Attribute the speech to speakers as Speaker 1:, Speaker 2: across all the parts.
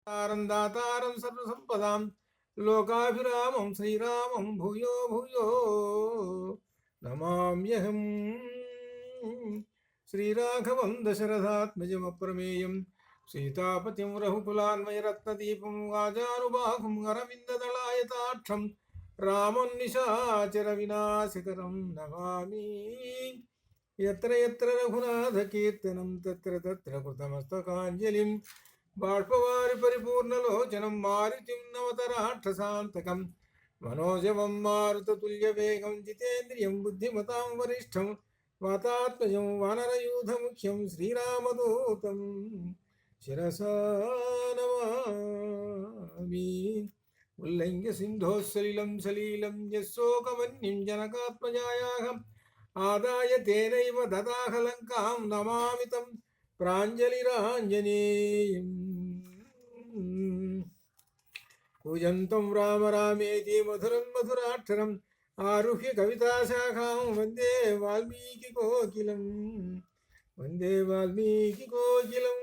Speaker 1: దాతారం సర్వసంపదాం లోకాభిరామం శ్రీరామం భూయో భూయో నమామ్యహం. శ్రీరాఘవం దశరథాత్మజమప్రమేయం సీతాపతిం రఘుకులాన్వయరత్నదీపం వాజానుబాహుం అరవిందదళాయతాక్షం రామం నిశాచర వినాశకరం నమామి. ఎత్ర ఎత్ర రఘునాథకీర్తనం తత్ర తత్ర కృతమస్తకాంజలిం బాష్పవారి పరిపూర్ణలోచనం మారుతిం నవతరాక్షసాంతకం మనోజవం మారుతతుల్యవేగం జితేంద్రియం బుద్ధిమతాం వరిష్టం వాతాత్మజం వానరయూధముఖ్యం శ్రీరామదూతం శిరసా నమామి. ఉల్లంఘ్య సింధోస్సలిలం సలీలం యశోకవన్యం జనకాత్మజాయాహం ఆదాయ తేనైవ దదాహ లంకాం నమామి తం ప్రాంజలిరాంజనేయం. కూజంతం రామ రామేతి మధురం మధురాక్షరం ఆరుహ్య కవితాశాఖాం వందే వాల్మీకి కోకిలం వందే వాల్మీకి కోకిలం.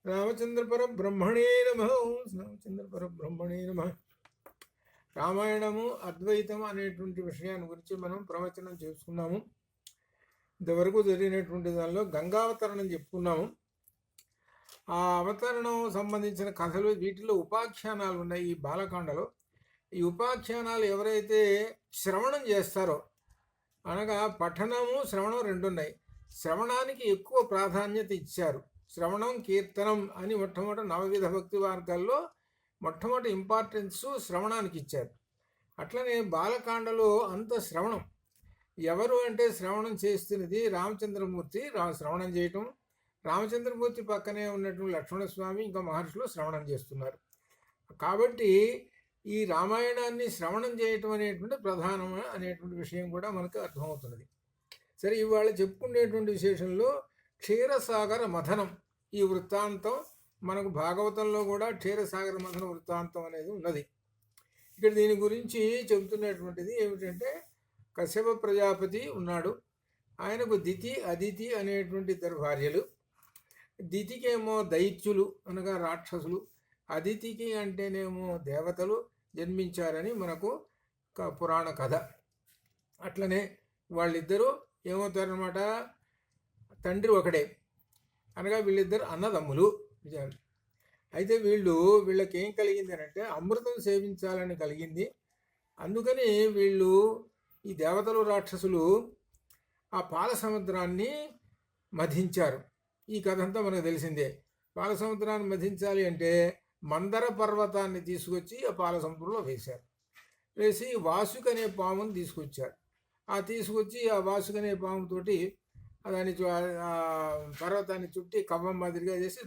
Speaker 1: రామచంద్ర పరబ్రహ్మణే నమః. రామచంద్ర పరబ్రహ్మణే నమః. రామాయణము అద్వైతం అనేటువంటి విషయాన్ని గురించి మనం ప్రవచనం చేసుకున్నాము. ఇంతవరకు జరిగినటువంటి దానిలో గంగావతరణం చెప్పుకున్నాము. ఆ అవతరణం సంబంధించిన కథలు వీటిలో ఉపాఖ్యానాలు ఉన్నాయి. ఈ బాలకాండలో ఈ ఉపాఖ్యానాలు ఎవరైతే శ్రవణం చేస్తారో, అనగా పఠనము శ్రవణం రెండు ఉన్నాయి. శ్రవణానికి ఎక్కువ ప్రాధాన్యత ఇచ్చారు. శ్రవణం కీర్తనం అని మొట్టమొదటి నవవిధ భక్తి మార్గాల్లో మొట్టమొదటి ఇంపార్టెన్స్ శ్రవణానికి ఇచ్చారు. అట్లనే బాలకాండలో అంత శ్రవణం. ఎవరు అంటే శ్రవణం చేస్తున్నది రామచంద్రమూర్తి. శ్రవణం చేయటం, రామచంద్రమూర్తి పక్కనే ఉన్నటువంటి లక్ష్మణస్వామి ఇంకా మహర్షులు శ్రవణం చేస్తున్నారు. కాబట్టి ఈ రామాయణాన్ని శ్రవణం చేయటం అనేటువంటి ప్రధానం అనేటువంటి విషయం కూడా మనకు అర్థమవుతున్నది. సరే, ఇవాళ చెప్పుకునేటువంటి విశేషంలో క్షీరసాగర మథనం ఈ వృత్తాంతం మనకు భాగవతంలో కూడా క్షీరసాగర మథన వృత్తాంతం అనేది ఉన్నది. ఇక్కడ దీని గురించి చెబుతున్నటువంటిది ఏమిటంటే, కశ్యప ప్రజాపతి ఉన్నాడు. ఆయనకు దితి అదితి అనేటువంటి ఇద్దరు భార్యలు. దితికేమో దైత్యులు అనగా రాక్షసులు, అదితికి అంటేనేమో దేవతలు జన్మించారని మనకు పురాణ కథ. అట్లనే వాళ్ళిద్దరూ ఏమవుతారనమాట, తండ్రి ఒకడే, అనగా వీళ్ళిద్దరు అన్నదమ్ములు. అయితే వీళ్ళకి ఏం కలిగింది అంటే అమృతం సేవించాలని కలిగింది. అందుకని వీళ్ళు ఈ దేవతలు రాక్షసులు ఆ పాల సముద్రాన్ని మధించారు. ఈ కథ అంతా మనకు తెలిసిందే. పాల సముద్రాన్ని మధించాలి అంటే మందర పర్వతాన్ని తీసుకొచ్చి ఆ పాల సముద్రంలో వేశారు. వేసి వాసుకి అనే పాముని తీసుకొచ్చారు. తీసుకొచ్చి ఆ వాసుకి అనే పాముతోటి దాన్ని పర్వతాన్ని చుట్టి కవ్వం మాదిరిగా చేసి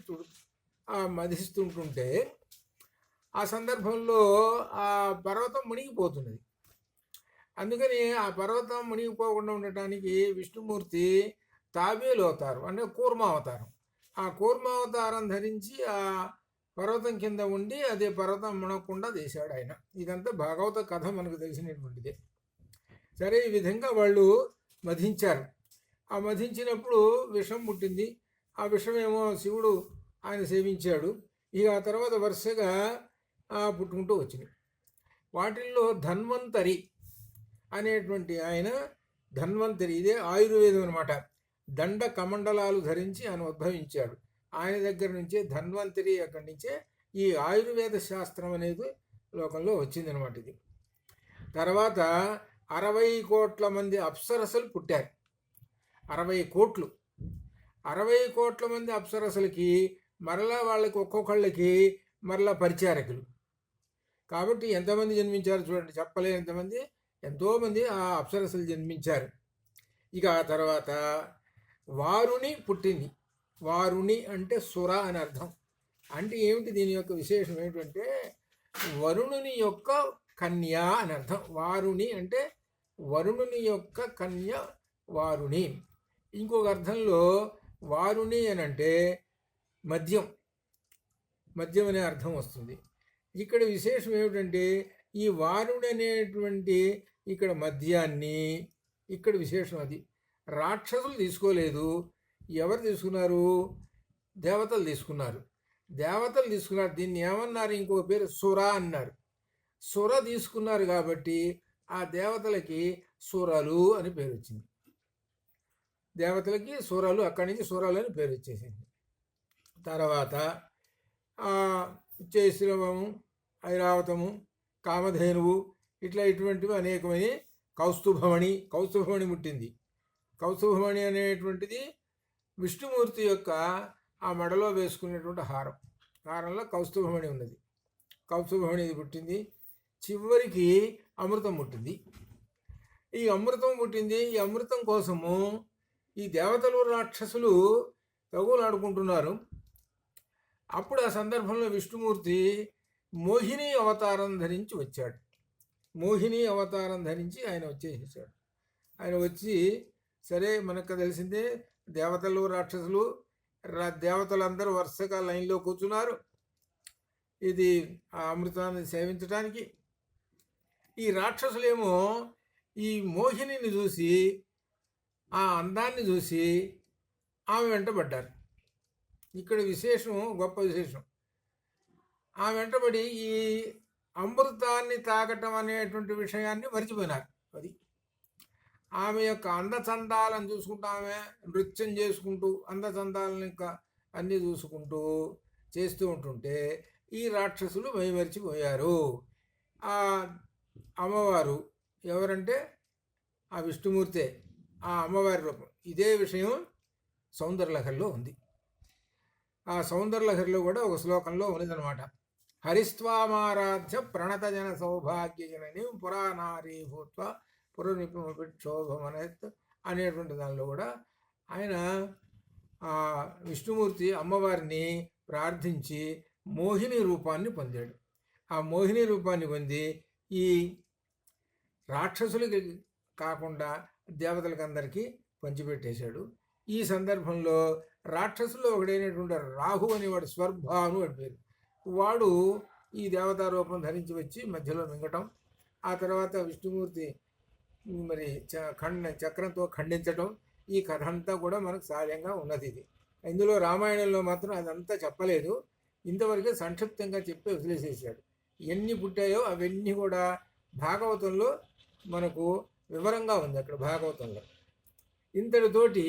Speaker 1: మధిస్తుంటుంటే ఆ సందర్భంలో ఆ పర్వతం మునిగిపోతున్నది. అందుకని ఆ పర్వతం మునిగిపోకుండా ఉండటానికి విష్ణుమూర్తి తాబేలు అవతారం అంటే కూర్మావతారం, ఆ కూర్మావతారం ధరించి ఆ పర్వతం కింద ఉండి అదే పర్వతం మునగకుండా చేశాడు ఆయన. ఇదంతా భాగవత కథ మనకు తెలిసినటువంటిదే. సరే, ఈ విధంగా వాళ్ళు మధించారు. ఆ మధించినప్పుడు విషం పుట్టింది. ఆ విషమేమో శివుడు ఆయన సేవించాడు. ఇక ఆ తర్వాత వరుసగా పుట్టుకుంటూ వచ్చినాయి. వాటిల్లో ధన్వంతరి అనేటువంటి ఆయన, ధన్వంతరి ఇదే ఆయుర్వేదం అనమాట. దండ కమండలాలు ధరించి ఆయన ఉద్భవించాడు. ఆయన దగ్గర నుంచే ధన్వంతరి, అక్కడి నుంచే ఈ ఆయుర్వేద శాస్త్రం అనేది లోకంలో వచ్చిందనమాట. ఇది తర్వాత 60 కోట్ల మంది అప్సరసలు పుట్టారు. 60 కోట్లు 60 కోట్ల మంది అప్సరసలకి మరలా వాళ్ళకి ఒక్కొక్కళ్ళకి మరలా పరిచారకులు. కాబట్టి ఎంతమంది జన్మించారు చూడండి, చెప్పలేనంతమంది, ఎంతోమంది ఆ అప్సరసలు జన్మించారు. ఇక ఆ తర్వాత వారుణి పుట్టింది. వారుణి అంటే సుర అని అర్థం. అంటే ఏమిటి దీని యొక్క విశేషం ఏమిటంటే వరుణుని యొక్క కన్య అని అర్థం. వారుణి అంటే వరుణుని యొక్క కన్య వారుణి. ఇంకొక అర్థంలో వారుణి అని అంటే మద్యం అనే అర్థం వస్తుంది. ఇక్కడ విశేషం ఏమిటంటే ఈ వారుణి అనేటువంటి ఇక్కడ మద్యాన్ని, ఇక్కడ విశేషం అది రాక్షసులు తీసుకోలేదు. ఎవరు తీసుకున్నారు? దేవతలు తీసుకున్నారు. దేవతలు తీసుకున్నారు. దీన్ని ఏమన్నారు, ఇంకో పేరు సుర అన్నారు. సుర తీసుకున్నారు కాబట్టి ఆ దేవతలకి సురలు అని పేరు వచ్చింది. దేవతలకి సురలు, అక్కడి నుంచి సురలు అని పేరు వచ్చేసింది. తర్వాత శ్రీరవము, ఐరావతము, కామధేనువు, ఇటువంటివి అనేకమని కౌస్తుభమణి ముట్టింది. కౌస్తుభమణి అనేటువంటిది విష్ణుమూర్తి యొక్క ఆ మెడలో వేసుకునేటువంటి హారంలో కౌస్తుభమణి ఉన్నది. కౌస్తుభమణి పుట్టింది. చివరికి అమృతం పుట్టింది. ఈ అమృతం కోసము ఈ దేవతలు రాక్షసులు తగులాడుకుంటున్నారు. అప్పుడు ఆ సందర్భంలో విష్ణుమూర్తి మోహిని అవతారం ధరించి వచ్చాడు. మోహిని అవతారం ధరించి ఆయన వచ్చేసాడు. ఆయన వచ్చి, సరే మనకు తెలిసిందే, దేవతలు రాక్షసులు, దేవతలందరూ వరుసగా లైన్లో కూర్చున్నారు ఇది ఆ అమృతాన్ని సేవించడానికి. ఈ రాక్షసులేమో ఈ మోహినిని చూసి, ఆ అందాన్ని చూసి ఆమె వెంటబడ్డారు. ఇక్కడ విశేషం, గొప్ప విశేషం. ఆమె వెంటబడి ఈ అమృతాన్ని తాగటం అనేటువంటి విషయాన్ని మర్చిపోయినారు. అది ఆమె యొక్క అందచందాలను చూసుకుంటూ, ఆమె నృత్యం చేసుకుంటూ అందచందాలను ఇంకా అన్నీ చూసుకుంటూ చేస్తూ ఉంటుంటే ఈ రాక్షసులు మైమరిచిపోయారు. ఆ అమ్మవారు ఎవరంటే ఆ విష్ణుమూర్తే, ఆ అమ్మవారి రూపం. ఇదే విషయం సౌందర్యలహరిలో ఉంది. ఆ సౌందర్యలహరిలో కూడా ఒక శ్లోకంలో ఉన్నదనమాట. హరిస్వామారాధ్య ప్రణత జన సౌభాగ్య జనని పురాణారీ భూత్వ పురనిపుమపిక్షోభమనేత్ అనేటువంటి దానిలో కూడా ఆయన విష్ణుమూర్తి అమ్మవారిని ప్రార్థించి మోహిని రూపాన్ని పొందాడు. ఆ మోహిని రూపాన్ని పొంది ఈ రాక్షసులకి కాకుండా దేవతలకందరికీ పంచిపెట్టేశాడు. ఈ సందర్భంలో రాక్షసుల్లో ఒకడైనటువంటి రాహు అనేవాడు, స్వర్భాను అని పేరు, వాడు ఈ దేవతా రూపం ధరించి వచ్చి మధ్యలో మింగటం, ఆ తర్వాత విష్ణుమూర్తి మరి చక్రంతో ఖండించటం, ఈ కథ అంతా కూడా మనకు సహజంగా ఉన్నది. ఇది ఇందులో రామాయణంలో మాత్రం అదంతా చెప్పలేదు, ఇంతవరకే సంక్షిప్తంగా చెప్పి వదిలేసేసాడు. ఎన్ని పుట్టాయో అవన్నీ కూడా భాగవతంలో మనకు వివరంగా ఉంది. అక్కడ భాగవతంలో ఇంతటితోటి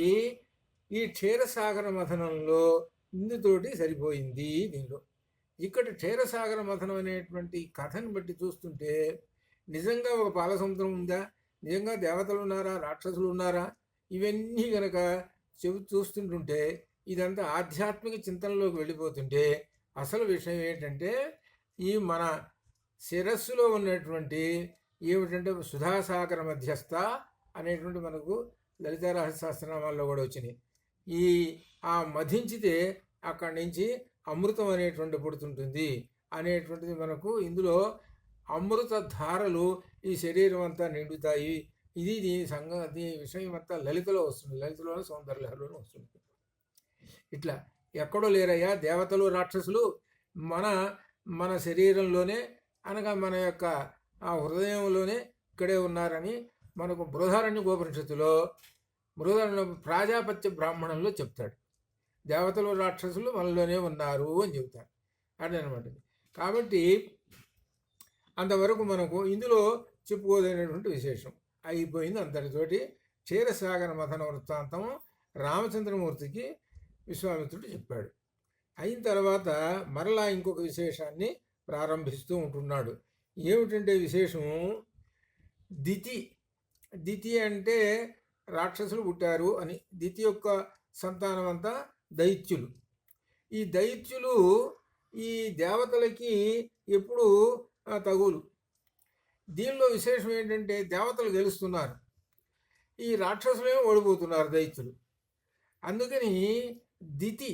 Speaker 1: ఈ క్షీరసాగర మథనంలో ఇందుతోటి సరిపోయింది. దీనిలో ఇక్కడ క్షీరసాగర మథనం అనేటువంటి కథను బట్టి చూస్తుంటే నిజంగా ఒక పాలసముద్రం ఉందా, నిజంగా దేవతలు ఉన్నారా, రాక్షసులు ఉన్నారా, ఇవన్నీ కనుక చూస్తుంటుంటే ఇదంతా ఆధ్యాత్మిక చింతనలోకి వెళ్ళిపోతుంటే అసలు విషయం ఏంటంటే ఈ మన శిరస్సులో ఉన్నటువంటి ఏమిటంటే సుధాసాగర మధ్యస్థ అనేటువంటి మనకు లలితా రహస్య సహస్రనామాల్లో కూడా వచ్చినాయి. ఆ మధించితే అక్కడి నుంచి అమృతం అనేటువంటి పుడుతుంటుంది అనేటువంటిది మనకు ఇందులో అమృత ధారలు ఈ శరీరం అంతా నిండుతాయి. ఇది దీని విషయం అంతా లలితలో వస్తుంది, లలితలోనే సౌందర్యలహరిలోనే వస్తుంది. ఇట్లా ఎక్కడో లేరయ్యా దేవతలు రాక్షసులు, మన శరీరంలోనే అనగా మన యొక్క ఆ హృదయంలోనే ఇక్కడే ఉన్నారని మనకు బృహదారణ్యోపనిషత్తులో ప్రాజాపత్య బ్రాహ్మణంలో చెప్తాడు. దేవతలు రాక్షసులు మనలోనే ఉన్నారు అని చెప్తారు. అదనమాట. కాబట్టి అంతవరకు మనకు ఇందులో చెప్పుకోదైనటువంటి విశేషం అయిపోయింది. అంతటితోటి క్షీరసాగర మథన వృత్తాంతం రామచంద్రమూర్తికి విశ్వామిత్రుడు చెప్పాడు. అయిన తర్వాత మరలా ఇంకొక విశేషాన్ని ప్రారంభిస్తూ ఉంటున్నాడు. ఏమిటంటే విశేషం, దితి అంటే రాక్షసులు పుట్టారు అని. దితి యొక్క సంతానం అంతా దైత్యులు. ఈ దైత్యులు ఈ దేవతలకి ఎప్పుడు తగులు. దీనిలో విశేషం ఏంటంటే దేవతలు గెలుస్తున్నారు, ఈ రాక్షసులేమో ఓడిపోతున్నారు దైత్యులు. అందుకని దితి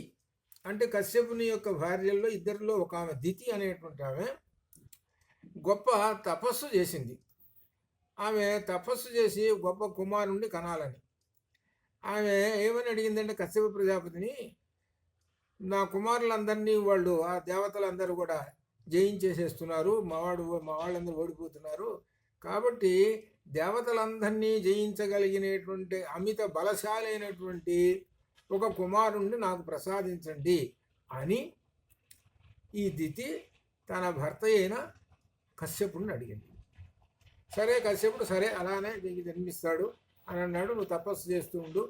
Speaker 1: అంటే కశ్యపుని యొక్క భార్యల్లో ఇద్దరిలో ఒక ఆమె దితి అనేటువంటి ఆమె గొప్ప తపస్సు చేసింది. ఆమె తపస్సు చేసి గొప్ప కుమారుణ్ణి కనాలని ఆమె ఏమని అడిగిందంటే కశ్యప ప్రజాపతిని, నా కుమారులందరినీ వాళ్ళు ఆ దేవతలందరూ కూడా జయించేసేస్తున్నారు, మా వాళ్ళందరూ ఓడిపోతున్నారు, కాబట్టి దేవతలందరినీ జయించగలిగినటువంటి అమిత బలశాలైనటువంటి ఒక కుమారుణ్ణి నాకు ప్రసాదించండి అని ఈ దితి తన భర్త అయిన కశ్యపుడిని అడిగింది. సరే కశ్యపుడు సరే అలానే దీనికి జన్మిస్తాడు అని అన్నాడు. నువ్వు తపస్సు చేస్తూ ఉండు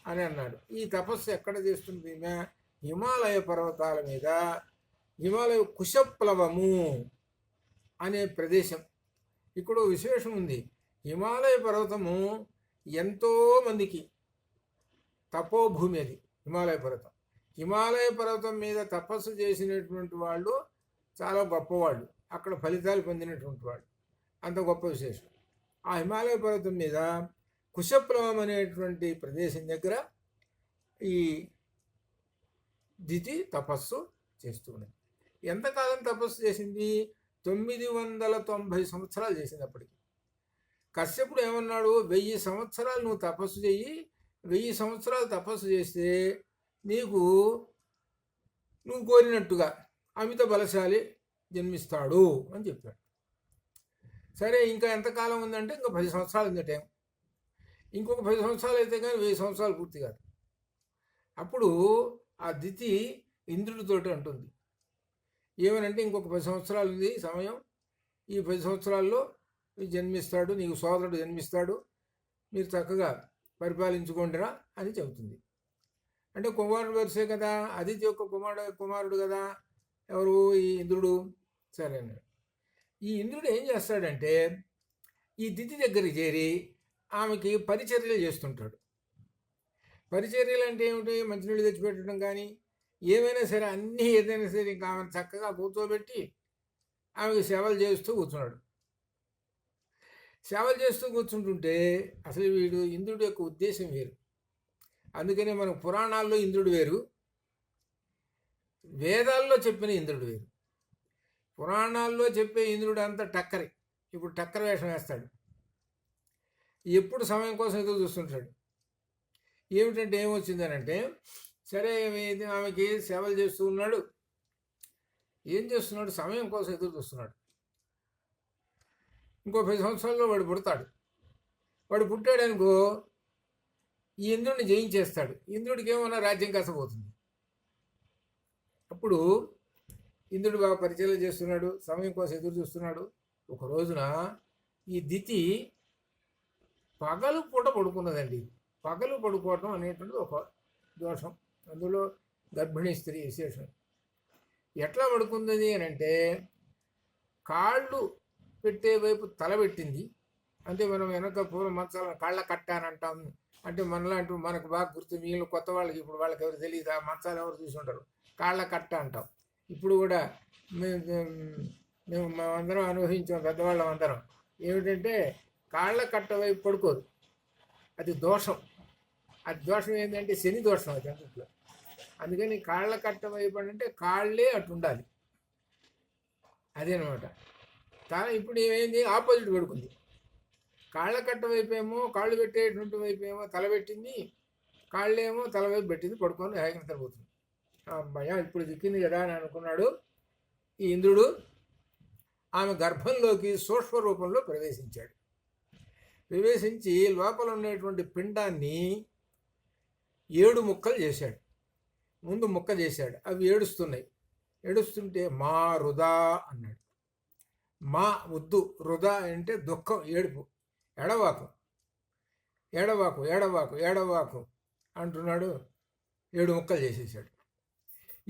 Speaker 1: అని అన్నాడు. ఈ తపస్సు ఎక్కడ చేస్తుంది ఈమె? హిమాలయ పర్వతాల మీద, హిమాలయ కుశప్లవము అనే ప్రదేశం. ఇక్కడ విశేషం ఉంది. హిమాలయ పర్వతము ఎంతోమందికి తపోభూమి. అది హిమాలయ పర్వతం. హిమాలయ పర్వతం మీద తపస్సు చేసినటువంటి వాళ్ళు చాలా గొప్పవాళ్ళు, అక్కడ ఫలితాలు పొందినటువంటి వాళ్ళు. అంత గొప్ప విశేషం. ఆ హిమాలయ పర్వతం మీద కుశప్లవం అనేటువంటి ప్రదేశం దగ్గర ఈ దితి తపస్సు చేస్తూ ఉన్నది. ఎంతకాలం తపస్సు చేసింది? 990 సంవత్సరాలు చేసింది. అప్పటికి కశ్యపుడు ఏమన్నాడు? 1000 సంవత్సరాలు నువ్వు తపస్సు చెయ్యి, 1000 సంవత్సరాలు తపస్సు చేస్తే నువ్వు కోరినట్టుగా అమిత బలశాలి జన్మిస్తాడు అని చెప్పాడు. సరే ఇంకా ఎంతకాలం ఉందంటే ఇంకా 10 సంవత్సరాలు ఉంది టైం. ఇంకొక 10 సంవత్సరాలు అయితే కానీ 1000 సంవత్సరాలు పూర్తి కాదు. అప్పుడు ఆ దితి ఇంద్రుడితోటి అంటుంది ఏమనంటే, ఇంకొక 10 సంవత్సరాలు ఉంది సమయం, ఈ 10 సంవత్సరాల్లో జన్మిస్తాడు, నీకు సోదరుడు జన్మిస్తాడు, మీరు చక్కగా పరిపాలించుకోండిరా అని చెబుతుంది. అంటే కుమారుడు వరుసే కదా, అదితి యొక్క కుమారుడు కదా ఎవరు? ఈ ఇంద్రుడు. సరే అన్నాడు. ఈ ఇంద్రుడు ఏం చేస్తాడంటే ఈ దితి దగ్గరికి చేరి ఆమెకి పరిచర్యలు చేస్తుంటాడు. పరిచర్యలు అంటే ఏమిటి? మంచినీళ్ళు తెచ్చిపెట్టడం కానీ ఏమైనా సరే, అన్నీ ఏదైనా సరే ఇంకా ఆమెను చక్కగా కూర్చోబెట్టి ఆమెకి సేవలు చేస్తూ కూర్చున్నాడు. సేవలు చేస్తూ కూర్చుంటుంటే అసలు వీడు ఇంద్రుడి యొక్క ఉద్దేశం వేరు. అందుకనే మనకు పురాణాల్లో ఇంద్రుడు వేరు, వేదాల్లో చెప్పిన ఇంద్రుడు వేరు. పురాణాల్లో చెప్పే ఇంద్రుడు అంతా టక్కరి. ఇప్పుడు టక్కర వేషం వేస్తాడు, ఎప్పుడు సమయం కోసం ఎదురు చూస్తుంటాడు. ఏమిటంటే ఏమొచ్చిందనంటే, సరే ఆమెకి సేవలు చేస్తూ ఉన్నాడు. ఏం చేస్తున్నాడు? సమయం కోసం ఎదురు చూస్తున్నాడు. ఇంకో 10 సంవత్సరాల్లో వాడు పుడతాడు. వాడు పుట్టాడనుకో ఈ ఇంద్రుడిని జయించేస్తాడు. ఇంద్రుడికి ఏమన్నా రాజ్యం కసపోతుంది. అప్పుడు ఇంద్రుడు బాగా పరిచయం చేస్తున్నాడు, సమయం కోసం ఎదురు చూస్తున్నాడు. ఒక రోజున ఈ దితి పగలు పూట పడుకున్నదండి. పగలు పడుకోవటం అనేటువంటిది ఒక దోషం, అందులో గర్భిణీ స్త్రీ విశేషం. ఎట్లా పడుకుంది అని అంటే, కాళ్ళు పెట్టే వైపు తల పెట్టింది. అంటే మనం వెనక పూర్వం మంచాలను కాళ్ళ కట్ట అని అంటాం. అంటే మనలాంటి మనకు బాగా గుర్తు, మిగిలిన కొత్త వాళ్ళకి ఇప్పుడు వాళ్ళకి ఎవరు తెలియదు, ఆ మంచాలు ఎవరు చూసుంటారు. కాళ్ళ కట్ట అంటాం. ఇప్పుడు కూడా మేము మేమందరం అనుభవించాం, పెద్దవాళ్ళం అందరం. ఏమిటంటే కాళ్ళ కట్ట వైపు పడుకోరు, అది దోషం. అది దోషం ఏంటంటే శని దోషం అది అందుట్లో. అందుకని కాళ్ళ కట్ట వైపు అంటే కాళ్ళే అటు ఉండాలి, అదేనమాట. ఇప్పుడు ఏమైంది? ఆపోజిట్ పడుకుంది. కాళ్ళ కట్ట వైపు ఏమో, కాళ్ళు పెట్టేటువంటి వైపు ఏమో తల పెట్టింది, కాళ్ళేమో తల వైపు పెట్టింది, పడుకొని హాయిగా నిద్రపోతుంది. భయ ఇప్పుడు దిక్కింది కదా అని అనుకున్నాడు ఈ ఇంద్రుడు. ఆమె గర్భంలోకి సూక్ష్మ రూపంలో ప్రవేశించాడు. ప్రవేశించి లోపల ఉండేటువంటి పిండాన్ని 7 ముక్కలు చేశాడు. ముందు ముక్క చేశాడు, అవి ఏడుస్తున్నాయి. ఏడుస్తుంటే మా రుదా అన్నాడు. మా వద్దు, రుదా అంటే దుఃఖం, ఏడుపు. ఎడవాకు ఏడవాకు ఏడవాకు ఏడవాకు అంటున్నాడు. 7 ముక్కలు చేసేసాడు.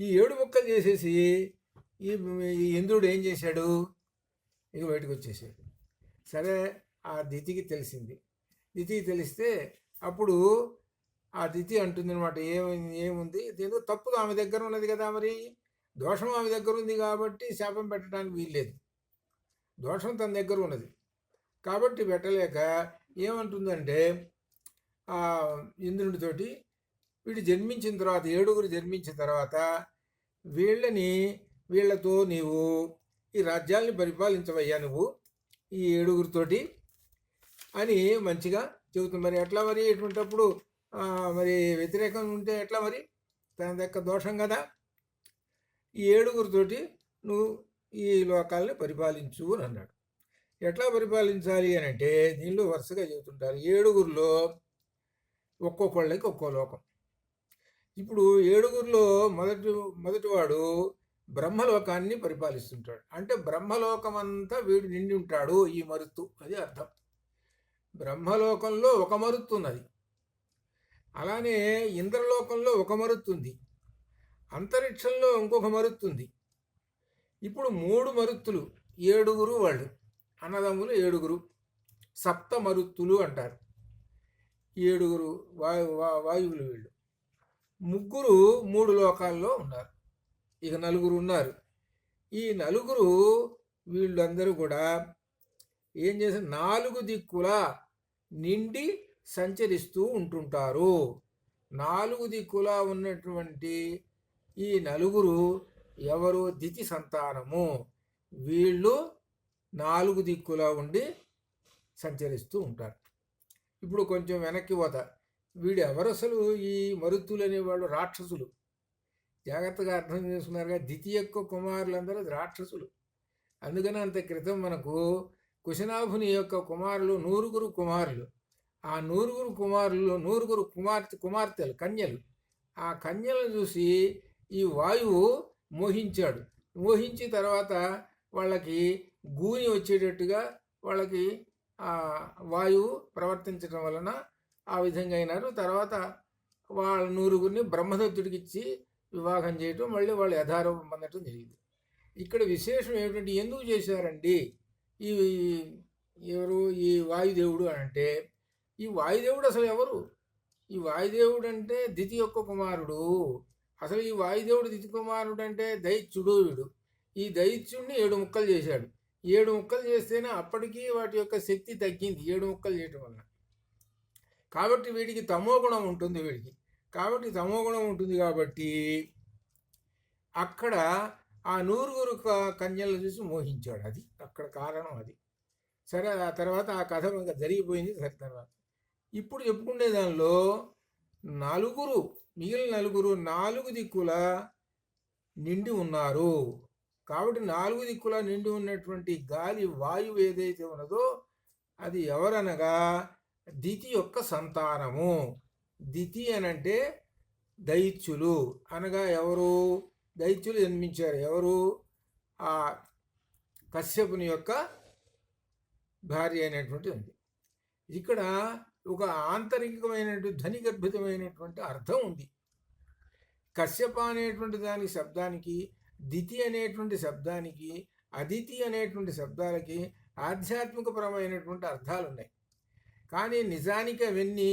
Speaker 1: ఈ 7 ముక్కలు చేసేసి ఈ ఇంద్రుడు ఏం చేశాడు? ఇక బయటకు వచ్చేసాడు. సరే ఆ దితికి తెలిసింది. దితికి తెలిస్తే అప్పుడు ఆ దితి అంటుంది అనమాట, ఏముంది దీని తప్పు ఆమె దగ్గర ఉన్నది కదా, మరి దోషం ఆమె దగ్గర ఉంది కాబట్టి శాపం పెట్టడానికి వీల్లేదు. దోషం తన దగ్గర ఉన్నది కాబట్టి పెట్టలేక ఏమంటుందంటే ఆ ఇంద్రుడితోటి, వీడు జన్మించిన తర్వాత 7 జన్మించిన తర్వాత వీళ్ళతో నీవు ఈ రాజ్యాల్ని పరిపాలించవయ్యా నువ్వు ఈ 7 అని మంచిగా చెబుతుంది. మరి ఎట్లా మరి ఎటువంటిప్పుడు మరి వ్యతిరేకం ఉంటే ఎట్లా మరి? తన దగ్గర దోషం కదా. ఈ 7 నువ్వు ఈ లోకాలని పరిపాలించు అని అన్నాడు. ఎట్లా పరిపాలించాలి అని అంటే దీనిలో వరుసగా చెబుతుంటారు. 7 ఒక్కొక్కళ్ళకి ఒక్కో లోకం. ఇప్పుడు 7 మొదటివాడు బ్రహ్మలోకాన్ని పరిపాలిస్తుంటాడు. అంటే బ్రహ్మలోకమంతా వీడు నిండి ఉంటాడు ఈ మరుత్తు, అది అర్థం. బ్రహ్మలోకంలో ఒక మరుత్తు ఉన్నది, అలానే ఇంద్రలోకంలో ఒక మరుత్తు ఉంది, అంతరిక్షంలో ఇంకొక మరుత్తు ఉంది. ఇప్పుడు 3 మరుత్తులు, 7 వాళ్ళు అన్నదమ్ములు, 7 సప్త మరుత్తులు అంటారు. 7 వాయువులు వీళ్ళు. 3 3 లోకాల్లో ఉన్నారు, ఇక 4 ఉన్నారు. ఈ 4 వీళ్ళందరూ కూడా ఏం చేశారు, 4 దిక్కుల నిండి సంచరిస్తూ ఉంటుంటారు. 4 దిక్కుల ఉన్నటువంటి ఈ 4 ఎవరు, దితి సంతానము. వీళ్ళు 4 దిక్కుల ఉండి సంచరిస్తూ ఉంటారు. ఇప్పుడు కొంచెం వెనక్కి పోతా, వీడు ఎవరు అసలు? ఈ మరుత్తులు అనేవాళ్ళు రాక్షసులు. జాగ్రత్తగా అర్థం చేసుకున్నారుగా, దితి యొక్క కుమారులందరూ రాక్షసులు. అందుకని అంత క్రితం మనకు కుశనాభుని యొక్క కుమారులు 100 కుమారులు. ఆ 100 కుమారులు 100 కుమార్తెలు, కన్యలు. ఆ కన్యలను చూసి ఈ వాయువు మోహించాడు. మోహించి తర్వాత వాళ్ళకి గూని వచ్చేటట్టుగా వాళ్ళకి వాయువు ప్రవర్తించడం వలన ఆ విధంగా అయినారు. తర్వాత వాళ్ళ 100 బ్రహ్మదత్తుడికి ఇచ్చి వివాహం చేయటం, మళ్ళీ వాళ్ళు యథారూపం పొందటం జరిగింది. ఇక్కడ విశేషం ఏమిటంటే, ఎందుకు చేశారండి ఈ ఎవరు ఈ వాయుదేవుడు అని అంటే, ఈ వాయుదేవుడు అసలు ఎవరు? ఈ వాయుదేవుడు అంటే దితి యొక్క కుమారుడు. అసలు ఈ వాయుదేవుడు దితి కుమారుడు అంటే దైత్యుడు. వీడు ఈ దైత్యుడిని 7 ముక్కలు చేశాడు. 7 ముక్కలు చేస్తేనే అప్పటికీ వాటి యొక్క శక్తి తగ్గింది 7 ముక్కలు చేయటం వల్ల. కాబట్టి వీడికి తమోగుణం ఉంటుంది. కాబట్టి తమోగుణం ఉంటుంది కాబట్టి అక్కడ ఆ 100 కన్యలను చూసి మోహించాడు. అది అక్కడ కారణం. అది సరే. ఆ తర్వాత ఆ కథ ఇంకా జరిగిపోయింది. సరే, తర్వాత ఇప్పుడు చెప్పుకునే దానిలో మిగిలిన 4 దిక్కుల నిండి ఉన్నారు. కాబట్టి 4 దిక్కుల నిండి ఉన్నటువంటి గాలి వాయువు ఏదైతే ఉన్నదో అది ఎవరనగా దితి యొక్క సంతానము. దితి అనంటే దైత్యులు అనగా ఎవరు? దైత్యులు జన్మించారు. ఎవరు? ఆ కశ్యపుని యొక్క భార్య అయినటువంటి ఉంది. ఇక్కడ ఒక ఆంతరికమైనటువంటి ధ్వనిగర్భితమైనటువంటి అర్థం ఉంది. కశ్యప అనేటువంటి దాని శబ్దానికి, దితి అనేటువంటి శబ్దానికి, అదితి అనేటువంటి శబ్దాలకి ఆధ్యాత్మికపరమైనటువంటి అర్థాలు ఉన్నాయి. కానీ నిజానికి అవన్నీ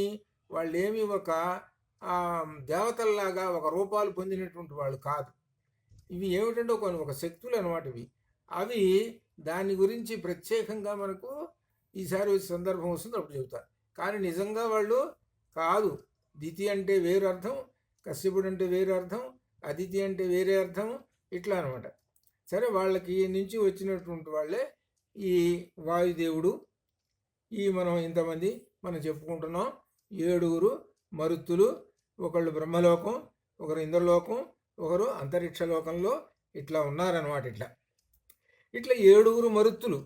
Speaker 1: వాళ్ళేమి ఒక దేవతల్లాగా ఒక రూపాలు పొందినటువంటి వాళ్ళు కాదు. ఇవి ఏమిటంటే ఒక శక్తులు అనమాట. అవి దాని గురించి ప్రత్యేకంగా మనకు ఈసారి సందర్భం వస్తుంది అప్పుడు చెబుతారు. కానీ నిజంగా వాళ్ళు కాదు. దితి అంటే వేరు అర్థం, కశ్యపుడు అంటే వేరే అర్థం, అదితి అంటే వేరే అర్థం, ఇట్లా అనమాట. సరే, వాళ్ళకి నుంచి వచ్చినటువంటి వాళ్ళే ఈ వాయుదేవుడు. మనం ఇంతమంది మనం చెప్పుకుంటున్నాం. 7 మరుత్తులు, ఒకళ్ళు బ్రహ్మలోకం, ఒకరు ఇంద్రలోకం, ఒకరు అంతరిక్ష లోకంలో ఇట్లా ఉన్నారనమాట. ఇట్లా 7 మరుత్తులు.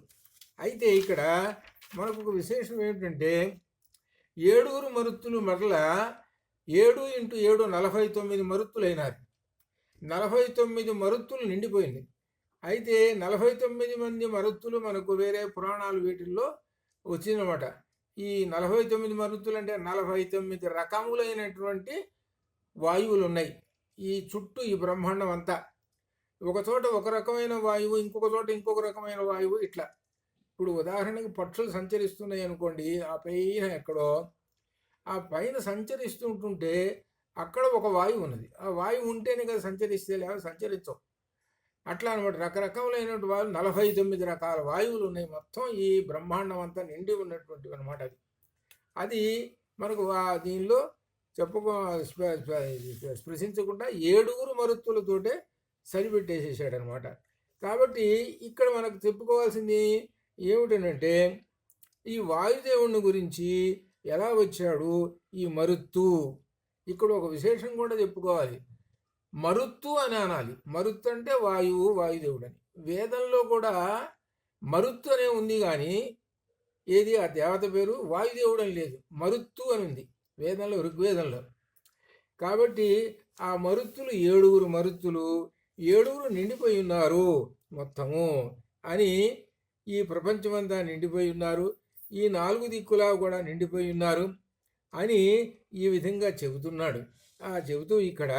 Speaker 1: అయితే ఇక్కడ మనకు ఒక విశేషం ఏమిటంటే, 7 మరుత్తులు మరలా 7 × 7 49 మరుత్తులు అయినారు. 49 మరుత్తులు నిండిపోయింది. అయితే 49 మంది మరుత్తులు మనకు వేరే పురాణాలు వీటిల్లో వచ్చిందన్నమాట. ఈ 49 మరుత్తులు అంటే 49 రకములైనటువంటి వాయువులు ఉన్నాయి ఈ చుట్టూ, ఈ బ్రహ్మాండం అంతా. ఒక చోట ఒక రకమైన వాయువు, ఇంకొక చోట ఇంకొక రకమైన వాయువు, ఇట్లా. ఇప్పుడు ఉదాహరణకి పక్షులు సంచరిస్తున్నాయి అనుకోండి, ఆ పైన ఎక్కడో, ఆ పైన సంచరిస్తుంటుంటే అక్కడ ఒక వాయువు ఉన్నది. ఆ వాయువు ఉంటేనే కదా సంచరిస్తే, లేదా సంచరించవు. అట్లా అనమాట. రకరకములైనటువంటి వాయువులు, 49 రకాల వాయువులు ఉన్నాయి మొత్తం ఈ బ్రహ్మాండం అంతా నిండి ఉన్నటువంటివి అనమాట. అది మనకు దీనిలో స్పృశించకుండా 7 మరుత్తులతోటే సరిపెట్టేసేసాడు అనమాట. కాబట్టి ఇక్కడ మనకు చెప్పుకోవాల్సింది ఏమిటనంటే, ఈ వాయుదేవుని గురించి ఎలా వచ్చాడు ఈ మరుత్తు. ఇక్కడ ఒక విశేషం కూడా చెప్పుకోవాలి. మరుత్తు అని అనాలి. మరుత్తు అంటే వాయువు, వాయుదేవుడు అని. వేదంలో కూడా మరుత్తు అనే ఉంది, కానీ ఏది ఆ దేవత పేరు వాయుదేవుడు అని లేదు, మరుత్తు అని ఉంది వేదంలో, ఋగ్వేదంలో. కాబట్టి ఆ మరుత్తులు 7 మరుత్తులు ఏడుగురు నిండిపోయి ఉన్నారు మొత్తము అని, ఈ ప్రపంచమంతా నిండిపోయి ఉన్నారు, ఈ 4 దిక్కులా కూడా నిండిపోయి ఉన్నారు అని ఈ విధంగా చెబుతున్నాడు. చెబుతూ ఇక్కడ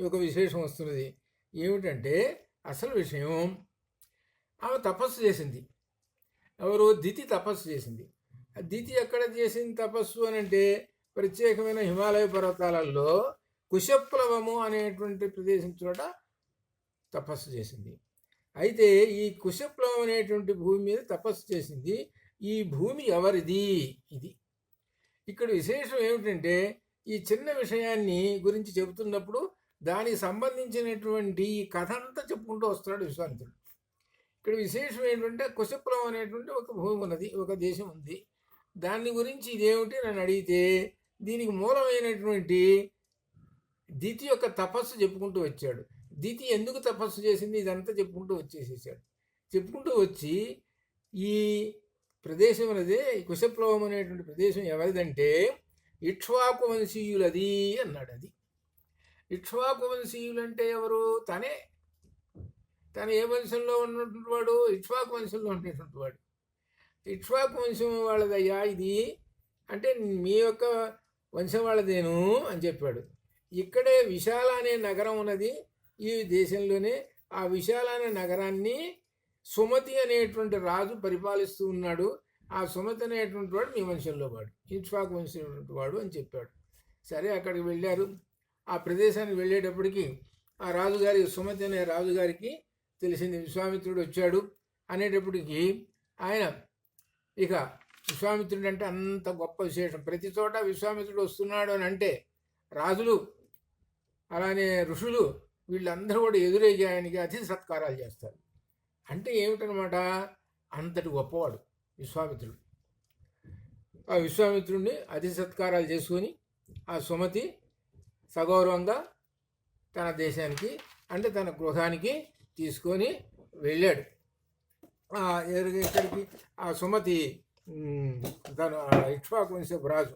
Speaker 1: ఒక విశేషం వస్తున్నది. ఏమిటంటే అసలు విషయం, ఆమె తపస్సు చేసింది. ఎవరు? దితి తపస్సు చేసింది. దితి ఎక్కడ చేసింది తపస్సు అని అంటే, ప్రత్యేకమైన హిమాలయ పర్వతాలలో కుశప్లవము అనేటువంటి ప్రదేశం చోట తపస్సు చేసింది. అయితే ఈ కుశప్లవం అనేటువంటి భూమి మీద తపస్సు చేసింది. ఈ భూమి ఎవరిది? ఇది ఇక్కడ విశేషం ఏమిటంటే, ఈ చిన్న విషయాన్ని గురించి చెబుతున్నప్పుడు దానికి సంబంధించినటువంటి కథ అంతా చెప్పుకుంటూ వస్తున్నాడు విశ్వామిత్రుడు. ఇక్కడ విశేషం ఏంటంటే, కుశప్లవం అనేటువంటి ఒక భూమి ఉన్నది, ఒక దేశం ఉంది. దాని గురించి ఇదేమిటి నన్ను అడిగితే, దీనికి మూలమైనటువంటి దితి యొక్క తపస్సు చెప్పుకుంటూ వచ్చాడు. దితి ఎందుకు తపస్సు చేసింది ఇదంతా చెప్పుకుంటూ వచ్చేసేసాడు. చెప్పుకుంటూ వచ్చి ఈ ప్రదేశం అనేది, కుశప్లవం అనేటువంటి ప్రదేశం ఎవరిదంటే ఇక్ష్వాకు వంశీయులది అన్నాడు. అది ఇక్ష్వాకు వంశీయులు అంటే ఎవరు? తన ఏ వంశంలో ఉన్నటువంటి వాడు? ఇక్ష్వాకు వంశంలో ఉండేటువంటి వాడు. ఇక్ష్వాకు వంశం వాళ్ళదయ్యా ఇది అంటే, మీ యొక్క వంశం వాళ్ళదేను అని చెప్పాడు. ఇక్కడే విశాల అనే నగరం ఉన్నది ఈ దేశంలోనే. ఆ విశాల అనే నగరాన్ని సుమతి అనేటువంటి రాజు పరిపాలిస్తూ ఉన్నాడు. ఆ సుమతి అనేటువంటి వాడు మీ వంశంలో వాడు, ఇక్ష్వాకు వంశం వాడు అని చెప్పాడు. సరే, అక్కడికి వెళ్ళారు. ఆ ప్రదేశానికి వెళ్ళేటప్పటికి ఆ రాజుగారి, సుమతి అనే రాజుగారికి తెలిసింది విశ్వామిత్రుడు వచ్చాడు అనేటప్పటికీ ఆయన ఇక విశ్వామిత్రుడు అంటే అంత గొప్ప విశేషం. ప్రతి చోట విశ్వామిత్రుడు వస్తున్నాడు అని అంటే రాజులు అలానే ఋషులు వీళ్ళందరూ కూడా ఎదురేగి ఆయనకి అతిథి సత్కారాలు చేస్తారు. అంటే ఏమిటనమాట, అంతటి గొప్పవాడు విశ్వామిత్రుడు. ఆ విశ్వామిత్రుడిని అతిథి సత్కారాలు చేసుకొని ఆ సుమతి సగౌరవంగా తన దేశానికి అంటే తన గృహానికి తీసుకొని వెళ్ళాడు. ఇక్కడికి ఆ సుమతి తన ఇక్ష్వాకు వంశపు రాజు.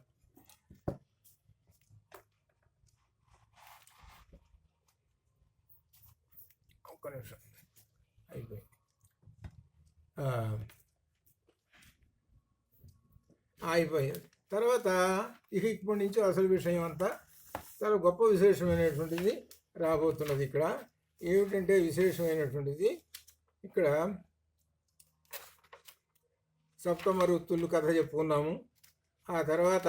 Speaker 1: ఒక్క నిమిషం అయిపోయింది. అయిపోయింది తర్వాత ఇప్పటి నుంచి అసలు విషయం అంతా చాలా గొప్ప విశేషమైనటువంటిది రాబోతున్నది. ఇక్కడ ఏమిటంటే విశేషమైనటువంటిది, ఇక్కడ సప్తమరుత్తులు కథ చెప్పుకున్నాము. ఆ తర్వాత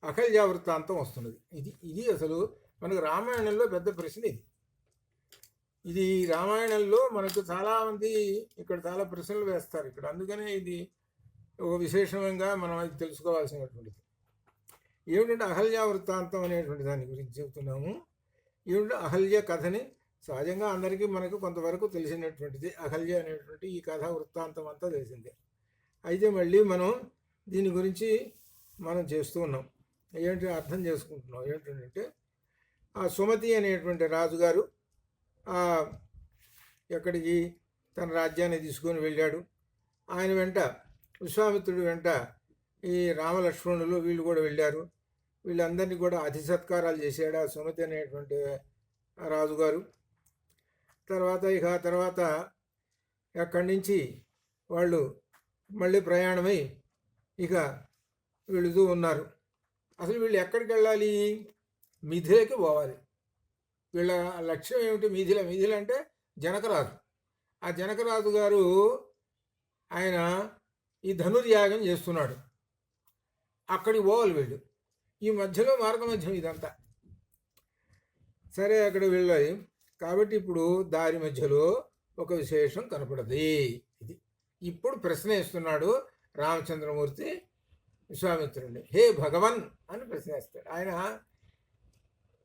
Speaker 1: అహల్య వృత్తాంతం వస్తున్నది. ఇది అసలు మనకు రామాయణంలో పెద్ద ప్రశ్న. ఇది రామాయణంలో మనకు చాలామంది ఇక్కడ చాలా ప్రశ్నలు వేస్తారు ఇక్కడ. అందుకనే ఇది ఒక విశేషంగా మనం అది తెలుసుకోవాల్సినటువంటిది. ఏమిటంటే అహల్య వృత్తాంతం అనేటువంటి దాని గురించి చెబుతున్నాము. ఏమిటంటే అహల్య కథని సహజంగా అందరికీ మనకు కొంతవరకు తెలిసినటువంటిది. అహల్య అనేటువంటి ఈ కథ వృత్తాంతం అంతా తెలిసిందే. అయితే మళ్ళీ మనం దీని గురించి మనం చేస్తూ ఉన్నాం. ఏంటి అర్థం చేసుకుంటున్నాం. ఏంటంటే ఆ సుమతి అనేటువంటి రాజుగారు ఎక్కడికి తన రాజ్యాన్ని తీసుకొని వెళ్ళాడు. ఆయన వెంట విశ్వామిత్రుడి వెంట ఈ రామలక్ష్మణులు వీళ్ళు కూడా వెళ్ళారు. వీళ్ళందరినీ కూడా అతిథి సత్కారాలు చేశాడు ఆ సుమతి అనేటువంటి రాజుగారు. తర్వాత అక్కడి నుంచి వాళ్ళు మళ్ళీ ప్రయాణమై ఇక వెళుతూ ఉన్నారు. అసలు వీళ్ళు ఎక్కడికి వెళ్ళాలి? మిథిలకి పోవాలి. వీళ్ళ లక్ష్యం ఏమిటి? మిథిల అంటే జనకరాజు. ఆ జనకరాజు గారు ఆయన ఈ ధనుర్యాగం చేస్తున్నాడు. అక్కడికి పోవాలి వీళ్ళు. ఈ మధ్యలో మార్గమధ్యం ఇదంతా. సరే, అక్కడ వెళ్ళాలి. కాబట్టి ఇప్పుడు దారి మధ్యలో ఒక విశేషం కనపడది. ఇది ఇప్పుడు ప్రశ్న వేస్తున్నాడు రామచంద్రమూర్తి విశ్వామిత్రుడిని. హే భగవన్ అని ప్రశ్న వేస్తాడు. ఆయన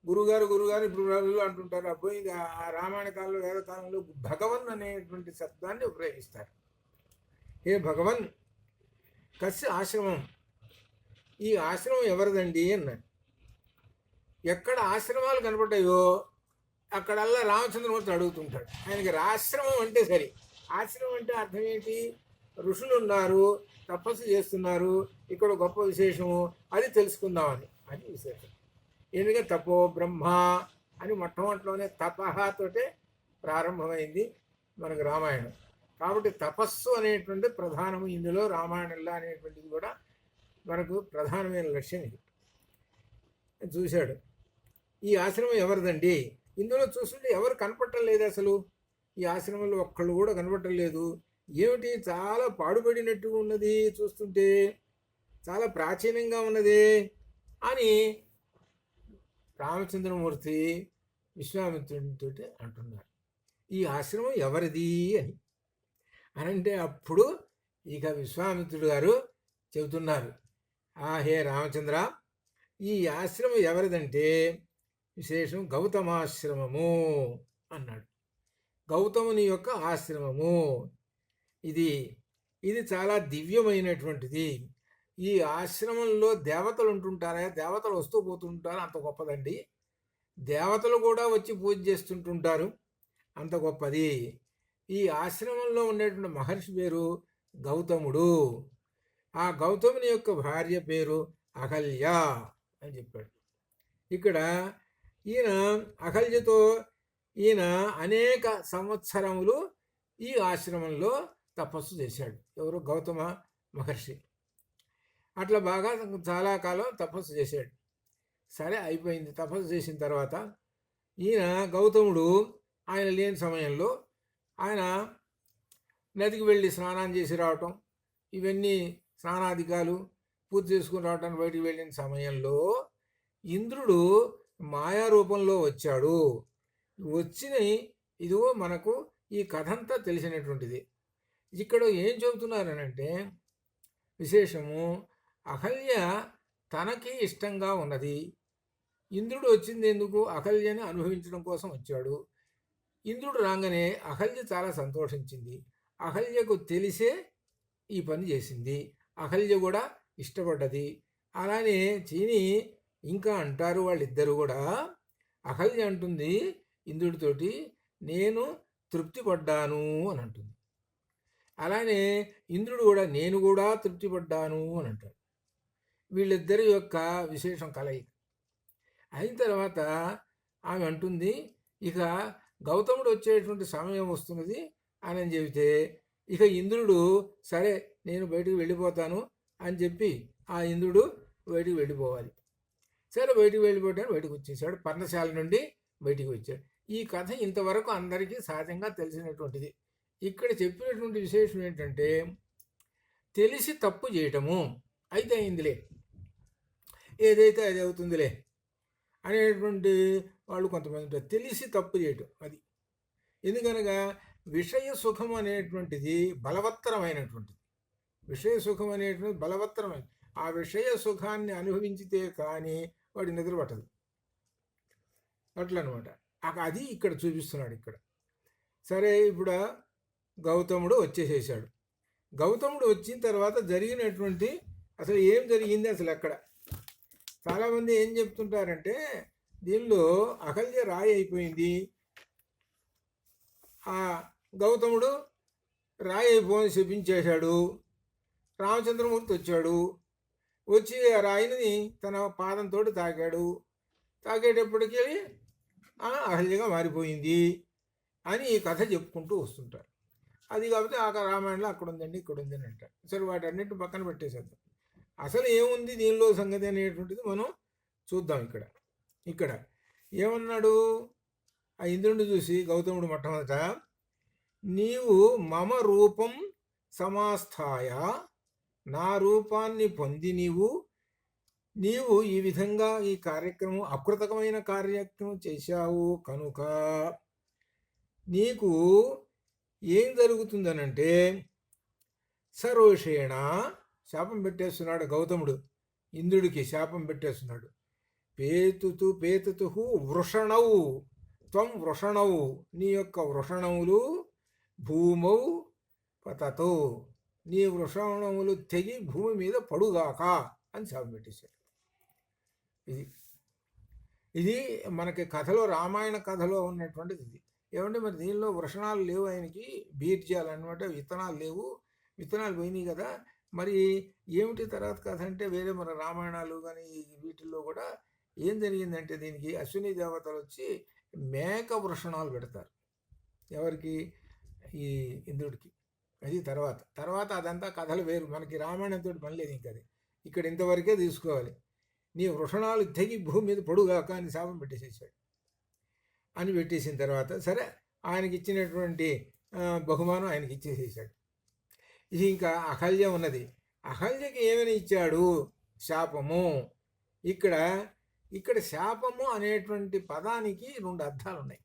Speaker 1: గురుగారు ఇప్పుడు రాజులు అంటుంటారు. అబ్బాయి ఆ రామాయణ కాలంలో వేదకాలంలో భగవన్ అనేటువంటి శబ్దాన్ని ఉపయోగిస్తారు. హే భగవన్, కస్య ఆశ్రమం, ఈ ఆశ్రమం ఎవరిదండి అన్నాడు. ఎక్కడ ఆశ్రమాలు కనపడ్డాయో అక్కడల్లా రామచంద్రమూర్తి అడుగుతుంటాడు. ఆయనకి ఆశ్రమం అంటే సరే. ఆశ్రమం అంటే అర్థం ఏంటి? ఋషులు ఉన్నారు, తపస్సు చేస్తున్నారు, ఇక్కడ గొప్ప విశేషము అది తెలుసుకుందామని. అది విశేషం. ఎందుకంటే తపో బ్రహ్మ అని మొట్టమొదటిలోనే తపహతోటే ప్రారంభమైంది మనకు రామాయణం. కాబట్టి తపస్సు అనేటువంటి ప్రధానము ఇందులో రామాయణంలో అనేటువంటిది కూడా మనకు ప్రధానమైన లక్ష్యం. ఇది చూశాడు. ఈ ఆశ్రమం ఎవరిదండి? ఇందులో చూస్తుంటే ఎవరు కనపడటం లేదు. అసలు ఈ ఆశ్రమంలో ఒక్కళ్ళు కూడా కనపడటం లేదు. ఏమిటి, చాలా పాడుపడినట్టు ఉన్నది, చూస్తుంటే చాలా ప్రాచీనంగా ఉన్నది అని రామచంద్రమూర్తి విశ్వామిత్రునితో అంటున్నారు. ఈ ఆశ్రమం ఎవరిది అని అంటే అప్పుడు ఇక విశ్వామిత్రుడు గారు చెబుతున్నారు, హే రామచంద్ర, ఈ ఆశ్రమం ఎవరిదంటే విశేషం గౌతమాశ్రమము అన్నాడు. గౌతముని యొక్క ఆశ్రమము ఇది చాలా దివ్యమైనటువంటిది. ఈ ఆశ్రమంలో దేవతలు ఉంటుంటారా? దేవతలు వస్తూ పోతుంటారు, అంత గొప్పదండి. దేవతలు కూడా వచ్చి పూజ చేస్తుంటుంటారు, అంత గొప్పది. ఈ ఆశ్రమంలో ఉండేటువంటి మహర్షి పేరు గౌతముడు. ఆ గౌతముని యొక్క భార్య పేరు అహల్య అని చెప్పాడు. ఇక్కడ ఈయన అహల్యతో ఈయన అనేక సంవత్సరములు ఈ ఆశ్రమంలో తపస్సు చేశాడు. ఎవరు? గౌతమ మహర్షి. అట్లా బాగా చాలా కాలం తపస్సు చేశాడు. సరే, అయిపోయింది. తపస్సు చేసిన తర్వాత ఈయన గౌతముడు ఆయన లేని సమయంలో ఆయన నదికి వెళ్ళి స్నానం చేసి రావటం, ఇవన్నీ స్నానాధికాలు పూర్తి చేసుకుని రావటానికి బయటికి వెళ్ళిన సమయంలో ఇంద్రుడు మాయా రూపంలో వచ్చాడు. వచ్చిన ఇదిగో మనకు ఈ కథ అంతా తెలిసినటువంటిది. ఇక్కడ ఏం చెబుతున్నారనంటే విశేషము, అహల్య తనకి ఇష్టంగా ఉన్నది. ఇంద్రుడు వచ్చింది ఎందుకు? అహల్యని అనుభవించడం కోసం వచ్చాడు. ఇంద్రుడు రాగానే అహల్య చాలా సంతోషించింది. అహల్యకు తెలిసే ఈ పని చేసింది. అహల్య కూడా ఇష్టపడ్డది. అలానే చీని ఇంకా అంటారు వాళ్ళిద్దరు కూడా. అహల్య అంటుంది ఇంద్రుడితోటి, నేను తృప్తి పడ్డాను అని అంటుంది. అలానే ఇంద్రుడు కూడా నేను కూడా తృప్తి పడ్డాను అని అంటాడు. వీళ్ళిద్దరి యొక్క విశేషం కలయిక అయిన తర్వాత ఆమె అంటుంది, ఇక గౌతముడు వచ్చేటువంటి సమయం వస్తున్నది అని చెబితే ఇక ఇంద్రుడు సరే నేను బయటికి వెళ్ళిపోతాను అని చెప్పి ఆ ఇంద్రుడు బయటికి వెళ్ళిపోవాలి. సరే, బయటికి వెళ్ళిపోవటానికి బయటకు వచ్చేసాడు. పర్ణశాల నుండి బయటికి వచ్చాడు. ఈ కథ ఇంతవరకు అందరికీ సహజంగా తెలిసినటువంటిది. ఇక్కడ చెప్పినటువంటి విశేషం ఏంటంటే, తెలిసి తప్పు చేయటము అయితే అయిందిలే, ఏదైతే అది అవుతుందిలే అనేటువంటి వాళ్ళు కొంతమంది ఉంటారు. తెలిసి తప్పు చేయటం అది. ఎందుకనగా విషయ సుఖం అనేటువంటిది బలవత్తరమైనటువంటిది. విషయ సుఖం అనేటువంటిది బలవత్తరమైన, ఆ విషయ సుఖాన్ని అనుభవించితే కానీ వాడి నిద్ర పట్టదు. అట్లనమాట. అది ఇక్కడ చూపిస్తున్నాడు. ఇక్కడ సరే, ఇప్పుడు గౌతముడు వచ్చేసేసాడు. గౌతముడు వచ్చిన తర్వాత జరిగినటువంటి అసలు ఏం జరిగింది అసలు అక్కడ చాలామంది ఏం చెప్తుంటారంటే, దీనిలో అహల్య రాయి అయిపోయింది, ఆ గౌతముడు రాయి అయిపోయి శపించేశాడు. రామచంద్రమూర్తి వచ్చాడు, వచ్చి ఆ రాయిని తన పాదంతో తాకాడు. తాకేటప్పటికీ అహల్యగా మారిపోయింది అని ఈ కథ చెప్పుకుంటూ వస్తుంటారు. అది కాబట్టి ఆ రామాయణంలో అక్కడ ఉందండి, ఇక్కడ ఉందని అంటారు. సరే, వాటన్నిటిని పక్కన పెట్టేసేద్దాం. అసలు ఏముంది దీనిలో సంగతి అనేటువంటిది మనం చూద్దాం. ఇక్కడ ఏమన్నాడు ఆ ఇంద్రుడిని చూసి గౌతముడు మొట్టమొదట, నీవు మమ రూపం సమాస్థాయ, నా రూపాన్ని పొంది నీవు ఈ విధంగా ఈ కార్యక్రమం అకృతకమైన కార్యక్రమం చేశావు కనుక నీకు ఏం జరుగుతుందనంటే, సరోషేణ శాపం పెట్టేస్తున్నాడు గౌతముడు. ఇంద్రుడికి శాపం పెట్టేస్తున్నాడు. పేతుతు వృషణవు త్వం వృషణవు, నీ యొక్క వృషణములు భూమౌ పతతో, నీ వృషణములు తెగి భూమి మీద పడుగాక అని శాపం పెట్టేశాడు. ఇది మనకి కథలో, రామాయణ కథలో ఉన్నటువంటిది ఇది. ఏమంటే మరి దీనిలో వృషణాలు లేవు, ఆయనకి బీర్జాలు అనమాట, విత్తనాలు లేవు, విత్తనాలు పోయినాయి కదా. మరి ఏమిటి తర్వాత కథ అంటే, వేరే మన రామాయణాలు కానీ వీటిల్లో కూడా ఏం జరిగిందంటే, దీనికి అశ్విని దేవతలు వచ్చి మేక వృషణాలు పెడతారు. ఎవరికి? ఈ ఇంద్రుడికి. అది తర్వాత అదంతా కథలు వేరు, మనకి రామాయణంతో పని లేదు. ఇంక అది ఇక్కడ ఇంతవరకే తీసుకోవాలి. నీ వృషణాలు తెగి భూమి మీద పొడుగాక అని శాపం పెట్టేసేసాడు. అని పెట్టేసిన తర్వాత సరే ఆయనకి ఇచ్చినటువంటి బహుమానం ఆయనకి ఇచ్చేసేసాడు. ఇది ఇంకా అహల్య ఉన్నది. అహల్యకి ఏమని ఇచ్చాడు? శాపము. ఇక్కడ శాపము అనేటువంటి పదానికి రెండు అర్థాలు ఉన్నాయి.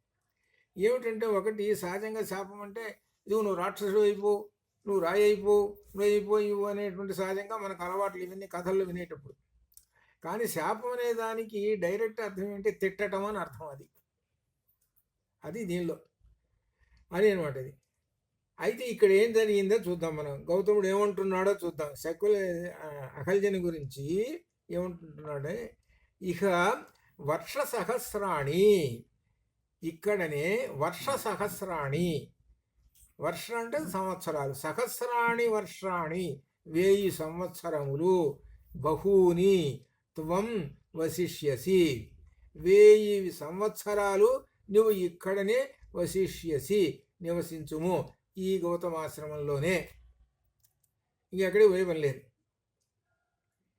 Speaker 1: ఏమిటంటే, ఒకటి సహజంగా శాపం అంటే ఇదిగో నువ్వు రాక్షసుడు అయిపో, నువ్వు రాయి అయిపో, నువ్వు అయిపోయివు అనేటువంటి సహజంగా మనకు అలవాట్లు ఇవన్నీ కథల్లో వినేటప్పుడు. కానీ శాపం అనే దానికి డైరెక్ట్ అర్థం ఏంటి? తిట్టడం అని అర్థం. అది దీనిలో అని అనమాట. ఇది అయితే ఇక్కడ ఏం జరిగిందో చూద్దాం మనం. గౌతముడు ఏమంటున్నాడో చూద్దాం. అహల్యని గురించి ఏమంటున్నాడే, ఇహ వర్ష సహస్రాణి, ఇక్కడనే వర్ష సహస్రాణి, వర్ష అంటే సంవత్సరాలు, సహస్రాణి వర్షాణి 1000 సంవత్సరములు, బహూని త్వం వసిష్యసి, 1000 సంవత్సరాలు నువ్వు ఇక్కడనే వసిష్యసి, నివసించుము, ఈ గౌతమాశ్రమంలోనే, ఇంకెక్కడికి పోయే పని లేదు.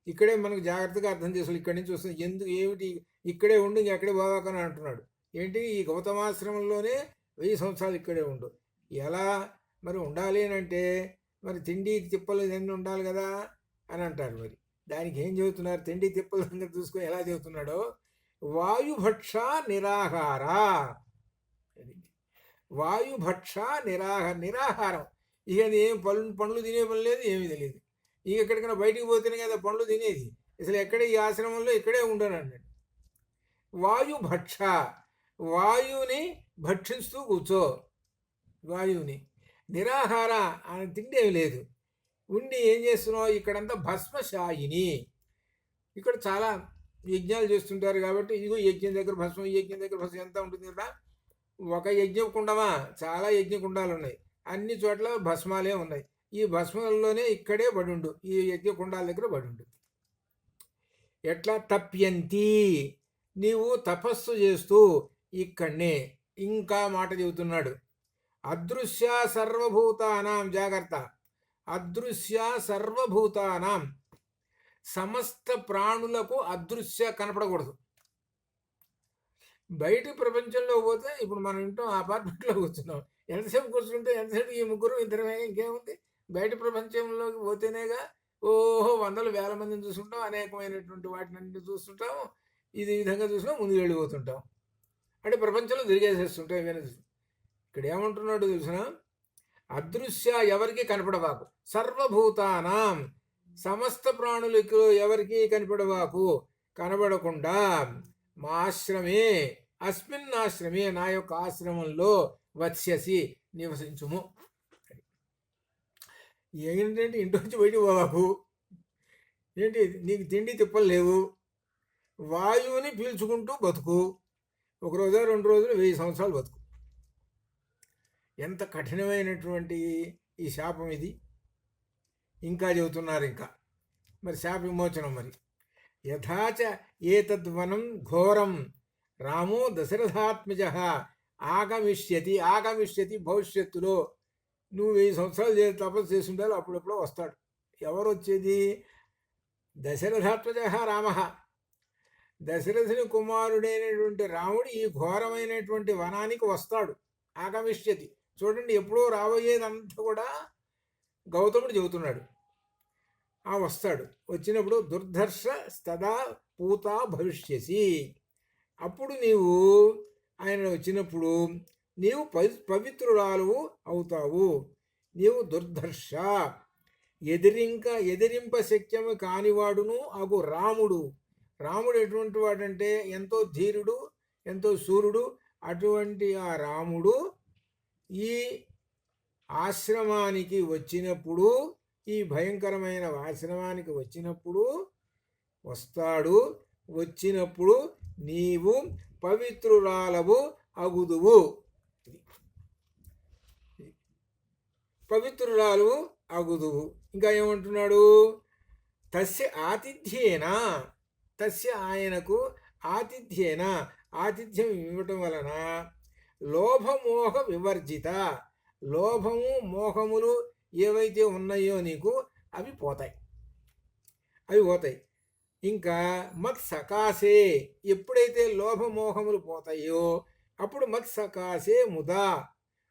Speaker 1: ఇక్కడే మనకు జాగ్రత్తగా అర్థం చేసుకోవాలి. ఇక్కడి నుంచి వస్తుంది ఎందుకు ఏమిటి, ఇక్కడే ఉండు ఇంకెక్కడే పోవాకని అంటున్నాడు. ఏంటి? ఈ గౌతమాశ్రమంలోనే 1000 సంవత్సరాలు ఇక్కడే ఉండు. ఎలా మరి ఉండాలి అని అంటే, మరి తిండి తిప్పలు ఇవన్నీ ఉండాలి కదా అని అంటారు. మరి దానికి ఏం చెబుతున్నారు? తిండి తిప్పలు అందరూ చూసుకొని ఎలా చెబుతున్నాడో, వాయుభక్ష నిరాహార, వాయుభక్ష నిరాహారం. ఇక ఏం పండ్లు తినే పని లేదు, ఏమీ తెలియదు. ఇక ఎక్కడికైనా బయటికి పోతేనే కదా పండ్లు తినేది. అసలు ఎక్కడ ఈ ఆశ్రమంలో ఇక్కడే ఉండను అన్నాడు. వాయుభక్ష, వాయువుని భక్షిస్తూ కూర్చో, వాయువుని. నిరాహార అని తిండి ఏమి లేదు. ఉండి ఏం చేస్తున్నావు? ఇక్కడంతా భస్మశాయిని, ఇక్కడ చాలా యజ్ఞాలు చేస్తుంటారు కాబట్టి, ఇదిగో యజ్ఞం దగ్గర భస్మం, యజ్ఞం దగ్గర భస్మం ఎంత ఉంటుంది కదా. ఒక యజ్ఞ కుండమా, చాలా యజ్ఞ కుండాలు ఉన్నాయి, అన్ని చోట్ల భస్మాలే ఉన్నాయి. ఈ భస్మంలోనే ఇక్కడే పడుండు, ఈ యజ్ఞ కుండాల దగ్గర పడుండు. ఎట్లా? తప్యంతి, నీవు తపస్సు చేస్తూ ఇక్కడనే. ఇంకా మాట చెబుతున్నాడు. అదృశ్య సర్వభూతానాం, జాగ్రత్త, అదృశ్య సర్వభూతానాం, సమస్త ప్రాణులకు అదృశ్య కనపడకూడదు. బయట ప్రపంచంలో పోతే ఇప్పుడు మనం ఇంటాం, అపార్ట్మెంట్లో కూర్చున్నాం, ఎంతసేపు కూర్చుంటే ఎంతసేపు ఈ ముగ్గురు ఇద్దరమే, ఇంకేముంది? బయట ప్రపంచంలోకి పోతేనేగా ఓహో 100,000 మందిని చూస్తుంటాం, అనేకమైనటువంటి వాటిని చూస్తుంటాం, ఇది విధంగా చూసినా ముందుకు వెళ్ళిపోతుంటాం. అంటే ప్రపంచంలో తిరిగేసేస్తుంటాం ఇవన్నీ. ఇక్కడ ఏమంటున్నాడు తెలిసిన? అదృశ్య, ఎవరికి కనపడవాకు, సర్వభూతానాం, సమస్త ప్రాణులకు ఎవరికి కనపడవాకు, కనబడకుండా మా ఆశ్రమే, అస్మిన్ ఆశ్రమే, నా యొక్క ఆశ్రమంలో వత్స్యసి, నివసించుము. ఏంటంటే ఇంట్లోంచి బయటికి పోవాకు, ఏంటి నీకు తిండి తిప్పలు లేవు, వాయువుని పీల్చుకుంటూ బతుకు, 1 రోజు 2 రోజులు 1000 సంవత్సరాలు బతుకు. ఎంత కఠినమైనటువంటి ఈ శాపం ఇది. ఇంకా చెబుతున్నారు. ఇంకా మరి శాప విమోచనం. మరి యథాచ ఏతద్వనం ఘోరం రామో దశరథాత్మజ ఆగమిష్యతి భవిష్యత్తులో నువ్వు 1000 సంవత్సరాలు తపస్సు చేసి ఉండాలి, అప్పుడెప్పుడో వస్తాడు. ఎవరు వచ్చేది? దశరథాత్మజ రామ, దశరథుని కుమారుడైనటువంటి రాముడు ఈ ఘోరమైనటువంటి వనానికి వస్తాడు. ఆగమిష్యతి, చూడండి, ఎప్పుడో రాబోయేదంతా కూడా గౌతముడు చెబుతున్నాడు. వస్తాడు. వచ్చినప్పుడు దుర్ధర్ష స్తదా పూత భవిష్యసి, అప్పుడు నీవు ఆయన వచ్చినప్పుడు నీవు పవిత్రురాలు అవుతావు. నీవు దుర్ధర్ష, ఎదిరింప శక్యము కానివాడును అగు రాముడు. రాముడు ఎటువంటి వాడంటే ఎంతో ధీరుడు, ఎంతో శూరుడు. అటువంటి ఆ రాముడు ఈ ఆశ్రమానికి వచ్చినప్పుడు, ఈ భయంకరమైన ఆశ్రమానికి వచ్చినప్పుడు నీవు పవిత్రురాలవు అగుదువు. పవిత్రురాలు అగుదువు. ఇంకా ఏమంటున్నాడు? తస్య ఆతిథ్యేన, తస్య ఆయనకు ఆతిథ్యేన, ఆతిథ్యం ఇవ్వటం వలన, లోభమోహ వివర్జిత. లోభము మోహములు ఏవైతే ఉన్నాయో నీకు అవి పోతాయి. ఇంకా మత్ సకాశే, ఎప్పుడైతే లోభమోహములు పోతాయో అప్పుడు మత్ సకాశే ముదా,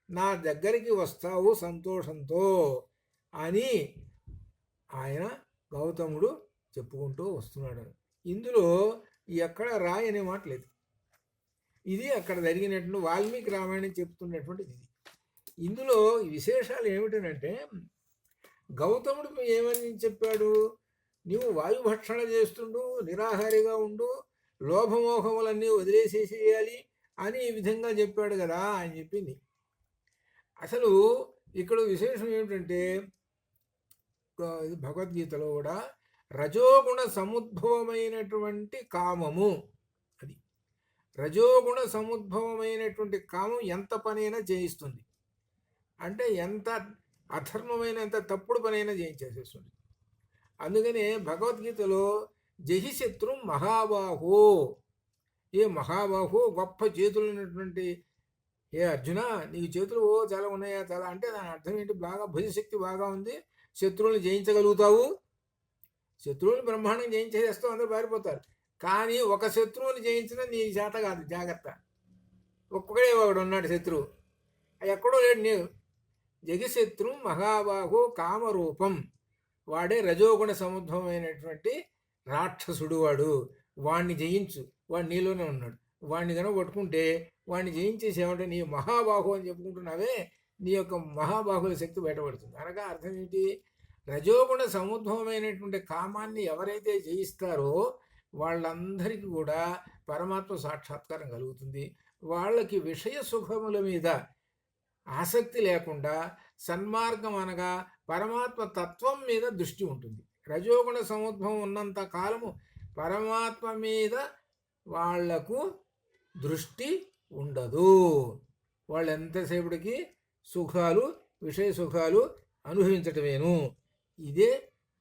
Speaker 1: నా దగ్గరికి వస్తావు సంతోషంతో అని ఆయన గౌతముడు చెప్పుకుంటూ వస్తున్నాడు. ఇందులో ఎక్కడ రాయి అనే మాట లేదు. ఇది అక్కడ జరిగినటువంటి వాల్మీకి రామాయణం చెప్తున్నటువంటిది. ఇది ఇందులో విశేషాలు ఏమిటంటే, గౌతముడు ఏమని చెప్పాడు, నీవు వాయుభక్షణ చేస్తుండు, నిరాహారిగా ఉండు, లోభమోహములన్నీ వదిలేసేసేయాలి అని ఈ విధంగా చెప్పాడు కదా అని చెప్పింది. అసలు ఇక్కడ విశేషం ఏమిటంటే, భగవద్గీతలో కూడా రజోగుణ సముద్భవమైనటువంటి కామము, అది రజోగుణ సముద్భవమైనటువంటి కామం ఎంత పనైనా చేయిస్తుంది. అంటే ఎంత అధర్మమైన, ఎంత తప్పుడు పనైనా చేయించేసేస్తుంది. అందుకనే భగవద్గీతలో జహి శత్రు మహాబాహో, ఏ మహాబాహో, గొప్ప చేతులు ఉన్నటువంటి ఏ అర్జున, నీకు చేతులు చాలా ఉన్నాయా, చాలా అంటే దాని అర్థం ఏంటి, బాగా భుజశక్తి బాగా ఉంది, శత్రువులను జయించగలుగుతావు. శత్రువుని బ్రహ్మాండం జయించేస్తావు, అందరూ పారిపోతారు. కానీ ఒక శత్రువుని జయించిన నీ చేత కాదు, జాగ్రత్త. ఒక్కడే ఒకడు ఉన్నాడు శత్రువు, ఎక్కడో లేడు. నీవు జగశత్రు మహాబాహో కామరూపం, వాడే రజోగుణ సముద్భవమైనటువంటి రాక్షసుడు. వాడిని జయించు, వాడు నీలోనే ఉన్నాడు. వాడిని కనుక పట్టుకుంటే వాడిని జయించేసేమంటే నీ మహాబాహు అని చెప్పుకుంటున్నావే, నీ యొక్క మహాబాహుల శక్తి బయటపడుతుంది. అనగా అర్థం ఏంటి, రజోగుణ సముద్భవమైనటువంటి కామాన్ని ఎవరైతే జయిస్తారో వాళ్ళందరికీ కూడా పరమాత్మ సాక్షాత్కారం కలుగుతుంది. వాళ్ళకి విషయ సుఖముల మీద ఆసక్తి లేకుండా సన్మార్గం అనగా పరమాత్మ తత్వం మీద దృష్టి ఉంటుంది. రజోగుణ సముద్భవం ఉన్నంత కాలము పరమాత్మ మీద వాళ్లకు దృష్టి ఉండదు. వాళ్ళు ఎంతసేపటికి సుఖాలు, విషయ సుఖాలు అనుభవించటమేను. ఇదే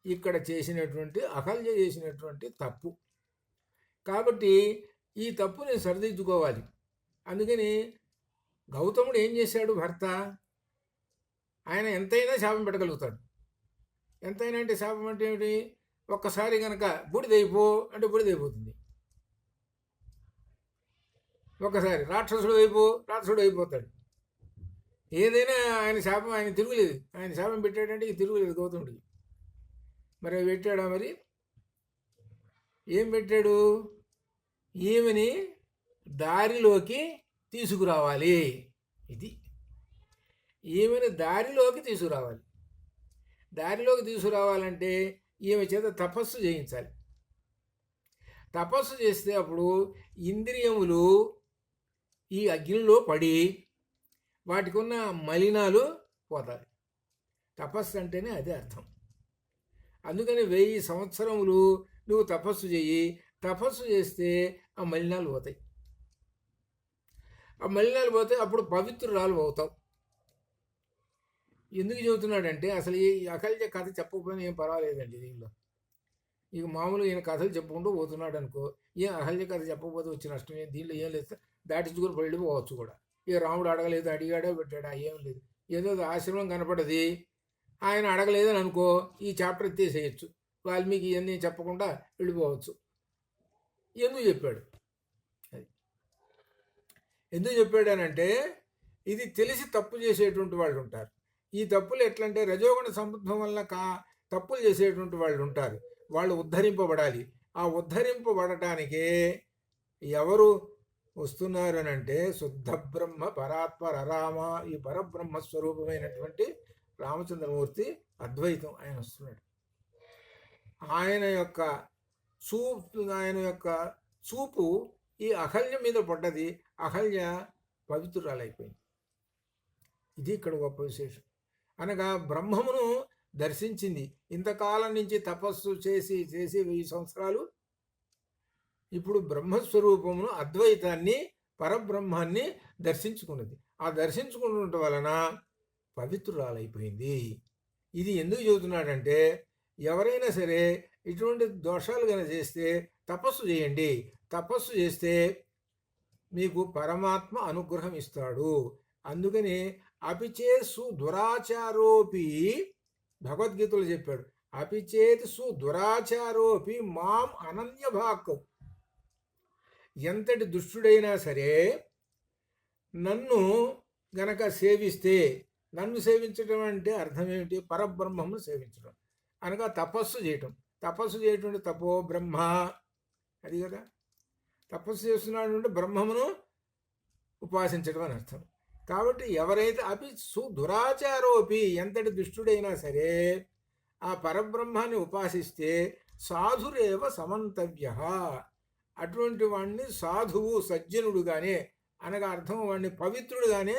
Speaker 1: ఇక్కడ చేసినటువంటి అహల్య చేసినటువంటి తప్పు. కాబట్టి ఈ తప్పుని సరిదిద్దుకోవాలి. అందుకని గౌతముడు ఏం చేశాడు, భర్త ఆయన ఎంతైనా శాపం పెట్టగలుగుతాడు. ఎంతైనా అంటే శాపం అంటే ఏమిటి, ఒక్కసారి కనుక బూడిదైపో అంటే బూడిదైపోతుంది. ఒక్కసారి రాక్షసుడు అయిపోతాడు. ఏదైనా ఆయన శాపం, ఆయన తిరుగులేదు. ఆయన శాపం పెట్టాడంటే ఇక తిరుగులేదు గౌతముడికి. మరి అవి పెట్టాడా, మరి ఏం పెట్టాడు, ఈమెని దారిలోకి తీసుకురావాలి. ఇది ఈమెను దారిలోకి తీసుకురావాలి. దారిలోకి తీసుకురావాలంటే ఈమె చేత తపస్సు చేయించాలి. తపస్సు చేస్తే అప్పుడు ఇంద్రియములు ఈ అగ్నిలో పడి వాటికి ఉన్న మలినాలు పోతాయి. తపస్సు అంటేనే అదే అర్థం. అందుకని 1000 సంవత్సరములు నువ్వు తపస్సు చెయ్యి. తపస్సు చేస్తే ఆ మలినాలు పోతాయి. ఆ మలినాలు పోతే అప్పుడు పవిత్రురాలు అవుతావు. ఎందుకు చెబుతున్నాడంటే, అసలు ఈ అకల్య కథ చెప్పకపోయినా ఏం పర్వాలేదండి దీనిలో. ఇక మామూలుగా ఈయన కథలు చెప్పుకుంటూ పోతున్నాడు అనుకో, ఏ అహల్య కథ చెప్పకపోతే వచ్చిన నష్టం ఏం, దీనిలో ఏం లేదు, దాటించుకుని వెళ్ళిపోవచ్చు కూడా. ఇక రాముడు అడగలేదు, అడిగాడో పెట్టాడా, ఏం లేదు. ఏదో ఆశ్రమం కనపడది, ఆయన అడగలేదని అనుకో, ఈ చాప్టర్ ఎత్తేసేయచ్చు. వాల్మీకి ఇవన్నీ చెప్పకుండా వెళ్ళిపోవచ్చు. ఎందుకు చెప్పాడు, అది ఎందుకు చెప్పాడనంటే, ఇది తెలిసి తప్పు చేసేటువంటి వాళ్ళు ఉంటారు. ఈ తప్పులు ఎట్లంటే రజోగుణ సముద్భవం వల్ల తప్పులు చేసేటువంటి వాళ్ళు ఉంటారు. వాళ్ళు ఉద్ధరింపబడాలి. ఆ ఉద్ధరింపబడటానికే ఎవరు వస్తున్నారు అని అంటే, శుద్ధ బ్రహ్మ పరాత్పర రామ, ఈ పరబ్రహ్మ స్వరూపమైనటువంటి రామచంద్రమూర్తి అద్వైతం ఆయన వస్తున్నాడు. ఆయన యొక్క చూపు ఈ అహల్య మీద పడ్డది. అహల్య పవిత్రురాలైపోయింది. ఇది ఇక్కడ గొప్ప విశేషం. అనగా బ్రహ్మమును దర్శించింది. ఇంతకాలం నుంచి తపస్సు చేసి 1000 సంవత్సరాలు ఇప్పుడు బ్రహ్మస్వరూపమును, అద్వైతాన్ని, పరబ్రహ్మాన్ని దర్శించుకున్నది. ఆ దర్శించుకున్నట వలన పవిత్రురాలైపోయింది. ఇది ఎందుకు చెబుతున్నాడంటే, ఎవరైనా సరే ఇటువంటి దోషాలు కనుక చేస్తే తపస్సు చేయండి. తపస్సు చేస్తే మీకు పరమాత్మ అనుగ్రహం ఇస్తాడు. అందుకని అపిచేసు దురాచారోపి భగవద్గీతలో చెప్పాడు, అపిచేతు దురాచారోపి మాం అనన్యభాక్. ఎంతటి దుష్టుడైనా సరే నన్ను గనక సేవిస్తే, నన్ను సేవించడం అంటే అర్థం ఏమిటి? పరబ్రహ్మమును సేవించడం అనగా తపస్సు చేయటం. తపస్సు చేయటం అంటే తపో బ్రహ్మ, అది కదా. తపస్సు చేస్తున్నాడు అంటే బ్రహ్మమును ఉపాసించడం అని అర్థం. కాబట్టి ఎవరైతే దురాచారోపి, ఎంతటి దుష్టుడైనా సరే ఆ పరబ్రహ్మాన్ని ఉపాసిస్తే సాధురేవ సమంతవ్య, అటువంటి వాడిని సాధువు సజ్జనుడుగానే అనగా అర్థం వాడిని పవిత్రుడుగానే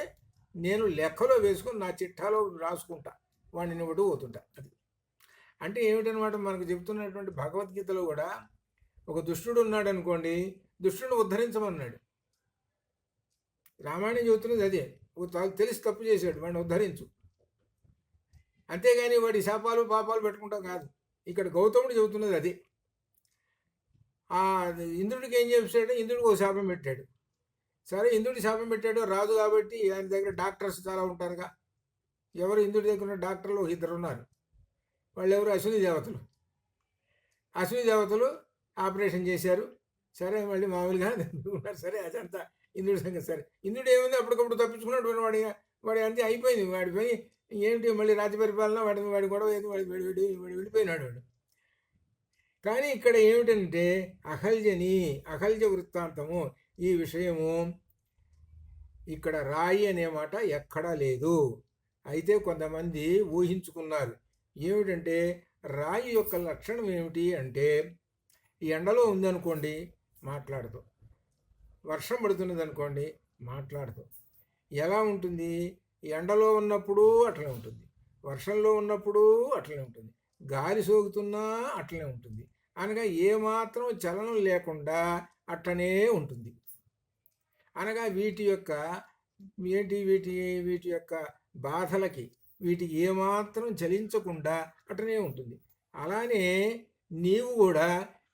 Speaker 1: నేను లెక్కలో వేసుకుని నా చిట్టాలో రాసుకుంటా, వాడిని నిబడి పోతుంటా. అది అంటే ఏమిటనమాట, మనకు చెప్తున్నటువంటి భగవద్గీతలో కూడా ఒక దుష్టుడు ఉన్నాడు అనుకోండి, దుష్టుడిని ఉద్ధరించమన్నాడు. రామాయణం చెబుతున్నది అదే. తెలిసి తప్పు చేశాడు, వాడిని ఉద్ధరించు. అంతేగాని వాడి శాపాలు పాపాలు పెట్టుకుంటాం కాదు. ఇక్కడ గౌతముడు చెబుతున్నది అది. ఆ ఇంద్రుడికి ఏం చేశాడు? ఇంద్రుడికి ఒక శాపం పెట్టాడు. సరే, ఇంద్రుడి శాపం పెట్టాడు, రాజు కాబట్టి ఆయన దగ్గర డాక్టర్స్ చాలా ఉంటారుగా. ఎవరు ఇంద్రుడి దగ్గర ఉన్న డాక్టర్లు ఇద్దరు ఉన్నారు. వాళ్ళు ఎవరు? అశ్విని దేవతలు. అశ్విని దేవతలు ఆపరేషన్ చేశారు. సరే, మళ్ళీ మామూలుగా ఉన్నారు. సరే, అదంతా ఇంద్రుడి సంగతి. సరే, ఇంద్రుడు ఏముంది, అప్పటికప్పుడు తప్పించుకున్నాడు. వాడి అంతే అయిపోయింది. వాడి పని ఏమిటి? మళ్ళీ రాజ్య పరిపాలన, వాడి గొడవ ఏది, వాడి వెళ్ళిపోయినాడు వాడు. కానీ ఇక్కడ ఏమిటంటే అహల్య వృత్తాంతము, ఈ విషయము ఇక్కడ రాయి అనే మాట ఎక్కడా లేదు. అయితే కొంతమంది ఊహించుకున్నారు. ఏమిటంటే రాయి యొక్క లక్షణం ఏమిటి అంటే, ఈ ఎండలో ఉందనుకోండి మాట్లాడదు, వర్షం పడుతున్నది అనుకోండి మాట్లాడదు. ఎలా ఉంటుంది? ఎండలో ఉన్నప్పుడు అట్లనే ఉంటుంది, వర్షంలో ఉన్నప్పుడు అట్లనే ఉంటుంది, గాలి సోకుతున్నా అట్లనే ఉంటుంది. అనగా ఏమాత్రం చలనం లేకుండా అట్లనే ఉంటుంది. అనగా వీటి యొక్క బాధలకి వీటికి ఏమాత్రం చలించకుండా అట్లనే ఉంటుంది. అలానే నీవు కూడా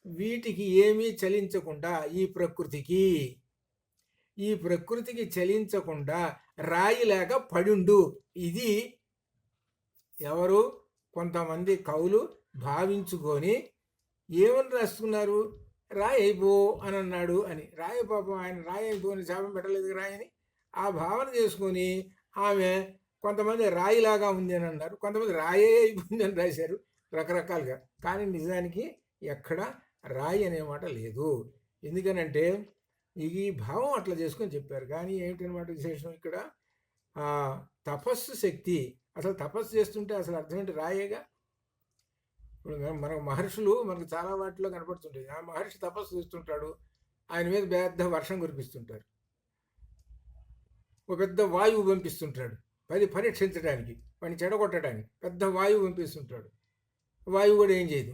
Speaker 1: వీటికి ఏమీ చలించకుండా ఈ ప్రకృతికి చలించకుండా రాయిలాగా పడుండు. ఇది ఎవరు? కొంతమంది కవులు భావించుకొని ఏమని రాస్తున్నారు? రాయి అయిపో అని అన్నాడు అని. రాయి పాపం ఆయన రాయి అయిపోని శాపం పెట్టలేదు రాయని ఆ భావన చేసుకొని ఆమె కొంతమంది రాయిలాగా ఉంది అని అన్నారు, కొంతమంది రాయే అయిపోయింది అని రాశారు రకరకాలుగా. కానీ నిజానికి ఎక్కడ రాయి అనే మాట లేదు. ఎందుకనంటే ఈ భావం అట్లా చేసుకొని చెప్పారు. కానీ ఏమిటనమాట విశేషం ఇక్కడ? తపస్సు శక్తి. అసలు తపస్సు చేస్తుంటే అసలు అర్థం ఏంటి? రాయేగా. ఇప్పుడు మనకు మహర్షులు మనకు చాలా వాటిలో కనపడుతుంటాయి. ఆ మహర్షి తపస్సు చేస్తుంటాడు, ఆయన మీద పెద్ద వర్షం కురిపిస్తుంటారు, ఒక పెద్ద వాయువు పంపిస్తుంటాడు పరీక్షించడానికి, వాడిని చెడగొట్టడానికి పెద్ద వాయువు పంపిస్తుంటాడు. వాయువు కూడా ఏం చేయదు.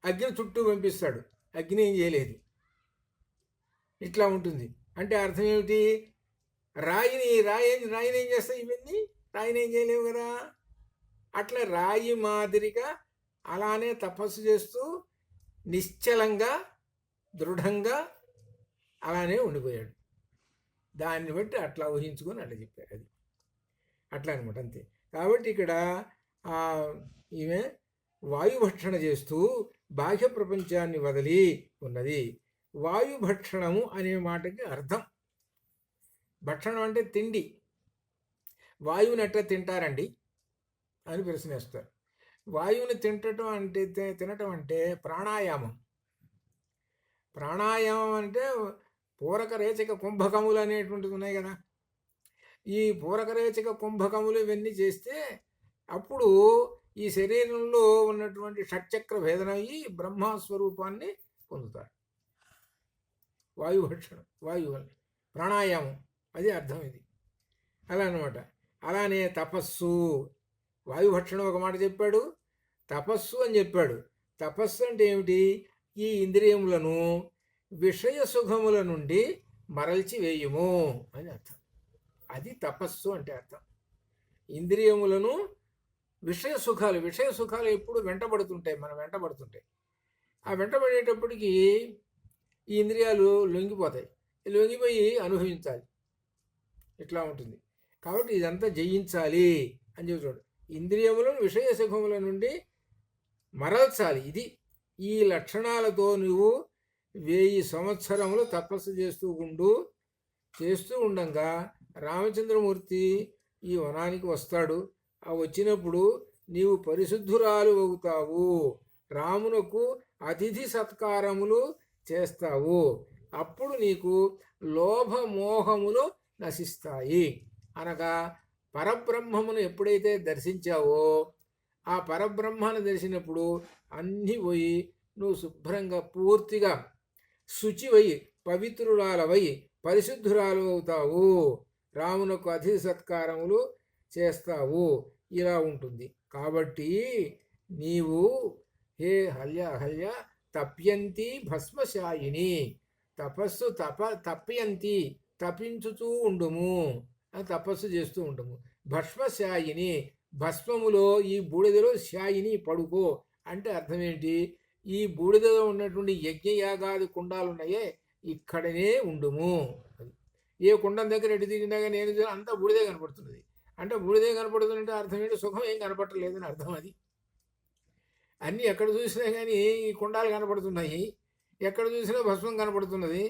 Speaker 1: అగ్ని చుట్టూ పంపిస్తాడు, అగ్ని ఏం చేయలేదు. ఇట్లా ఉంటుంది. అంటే అర్థం ఏమిటి? రాయిని ఏం చేస్తాయి ఇవన్నీ? రాయిని ఏం చేయలేవు కదా. అట్లా రాయి మాదిరిగా అలానే తపస్సు చేస్తూ నిశ్చలంగా దృఢంగా అలానే ఉండిపోయాడు. దాన్ని బట్టి అట్లా ఊహించుకొని అట్లా చెప్పారు. అది అట్లా అనమాట, అంతే. కాబట్టి ఇక్కడ ఈమె వాయుభక్షణ చేస్తూ బాహ్య ప్రపంచాన్ని వదిలి ఉన్నది. వాయుభక్షణము అనే మాటకి అర్థం, భక్షణం అంటే తిండి. వాయువుని ఎట్లా తింటారండి అని ప్రశ్నిస్తారు. వాయువుని తినటం అంటే ప్రాణాయామం. ప్రాణాయామం అంటే పూరక రేచక కుంభకములు అనేటువంటివి ఉన్నాయి కదా. ఈ పూరక రేచక కుంభకములు ఇవన్నీ చేస్తే అప్పుడు ఈ శరీరంలో ఉన్నటువంటి షట్చక్ర భేదన అయ్యి బ్రహ్మస్వరూపాన్ని పొందుతారు. వాయుభక్షణం, ప్రాణాయామం, అది అర్థం ఇది. అలా అనమాట. అలానే తపస్సు, వాయుభక్షణం ఒక మాట చెప్పాడు, తపస్సు అని చెప్పాడు. తపస్సు అంటే ఏమిటి? ఈ ఇంద్రియములను విషయ సుఖముల నుండి మరల్చి వేయుము అని అర్థం. అది తపస్సు అంటే అర్థం. ఇంద్రియములను విషయ సుఖాలు ఎప్పుడు వెంటబడుతుంటాయి, మనం వెంటబడుతుంటాయి. ఆ వెంటబడేటప్పటికి ఈ ఇంద్రియాలు లొంగిపోతాయి. లొంగిపోయి అనుభవించాలి. ఇట్లా ఉంటుంది. కాబట్టి ఇదంతా జయించాలి అని చెప్పి చూడు. ఇంద్రియములను విషయ సుఖముల నుండి మరల్చాలి. ఇది ఈ లక్షణాలతో నువ్వు 1000 సంవత్సరములు తపస్సు చేస్తూ ఉండంగా రామచంద్రమూర్తి ఈ వనానికి వస్తాడు. ఆ వచ్చినప్పుడు నీవు పరిశుద్ధురాలు అవుతావు, రామునకు అతిథి సత్కారములు చేస్తావు. అప్పుడు నీకు లోభమోహములు నశిస్తాయి. అనగా పరబ్రహ్మమును ఎప్పుడైతే దర్శించావో ఆ పరబ్రహ్మను దర్శినప్పుడు అన్నీ పోయి నువ్వు శుభ్రంగా పూర్తిగా శుచివై పవిత్రురాలవై పరిశుద్ధురాలు అవుతావు, రామునకు అతిథి సత్కారములు చేస్తావు. ఇలా ఉంటుంది. కాబట్టి నీవు హే అహల్య తప్యంతి భస్మశాయిని, తపస్సు తప్యంతి తపించుతూ ఉండుము అని తపస్సు చేస్తూ ఉండము. భస్మశాయిని భస్మములో ఈ బూడిదలో శాయిని పడుకో అంటే అర్థం ఏంటి? ఈ బూడిదలో ఉన్నటువంటి యజ్ఞయాగాది కుండాలు ఉన్నాయే ఇక్కడనే ఉండుము. ఏ కుండం దగ్గర ఎటు తిరిగినా కానీ నేను అంతా బూడిదే కనపడుతున్నది అంటే బూడిదే కనపడుతుందంటే అర్థం ఏంటి? సుఖం ఏం కనపడలేదని అర్థం. అది అన్నీ ఎక్కడ చూసినా కానీ ఈ కుండాలు కనపడుతున్నాయి, ఎక్కడ చూసినా భస్మం కనపడుతున్నది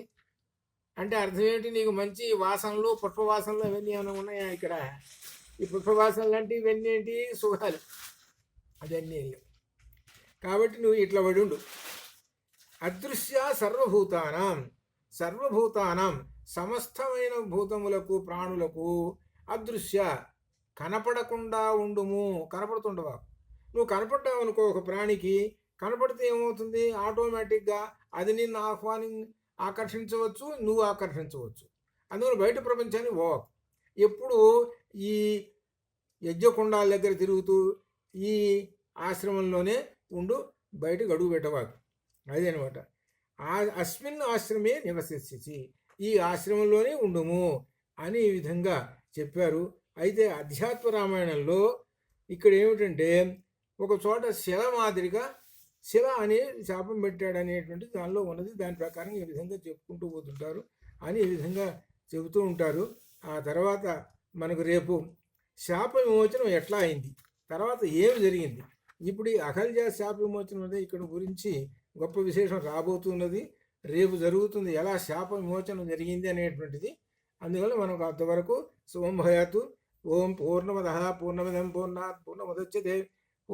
Speaker 1: అంటే అర్థం ఏంటి? నీకు మంచి వాసనలు పుష్పవాసనలు ఇవన్నీ ఏమైనా ఉన్నాయా ఇక్కడ? ఈ పుష్పవాసనలు అంటే ఇవన్నీ ఏంటి? సుఖాలు. అదన్నీ కాబట్టి నువ్వు ఇట్లా పడి ఉండు. అదృశ్య సర్వభూతానం సమస్తమైన భూతములకు ప్రాణులకు అదృశ్య కనపడకుండా ఉండుము. కనపడుతుండవా? నువ్వు కనపడ్డావు అనుకో ఒక ప్రాణికి, కనపడితే ఏమవుతుంది? ఆటోమేటిక్గా అది నిన్ను ఆకర్షించవచ్చు, నువ్వు ఆకర్షించవచ్చు. అందువల్ల బయట ప్రపంచాన్ని ఎప్పుడు ఈ యజ్ఞకుండాల దగ్గర తిరుగుతూ ఈ ఆశ్రమంలోనే ఉండు, బయటకు అడుగు పెట్టవాడు. అదే అనమాట. అస్మిన్ ఆశ్రమే నివసించి, ఈ ఆశ్రమంలోనే ఉండుము అని ఈ విధంగా చెప్పారు. అయితే అధ్యాత్మ రామాయణంలో ఇక్కడ ఏమిటంటే ఒక చోట శిల మాదిరిగా శిల అనే శాపం పెట్టాడు అనేటువంటి దానిలో ఉన్నది. దాని ప్రకారం ఈ విధంగా చెప్పుకుంటూ పోతుంటారు అని ఈ విధంగా చెబుతూ ఉంటారు. ఆ తర్వాత మనకు రేపు శాప విమోచనం ఎట్లా అయింది, తర్వాత ఏమి జరిగింది, ఇప్పుడు ఈ అహల్య శాప విమోచనం అనేది ఇక్కడ గురించి గొప్ప విశేషం రాబోతున్నది. రేపు జరుగుతుంది ఎలా శాప విమోచనం జరిగింది అనేటువంటిది. అందువల్ల మనకు అంతవరకు శుభం భయాతు. ఓం పూర్ణమదః పూర్ణమిదం పూర్ణాత్ పూర్ణముదచ్యతే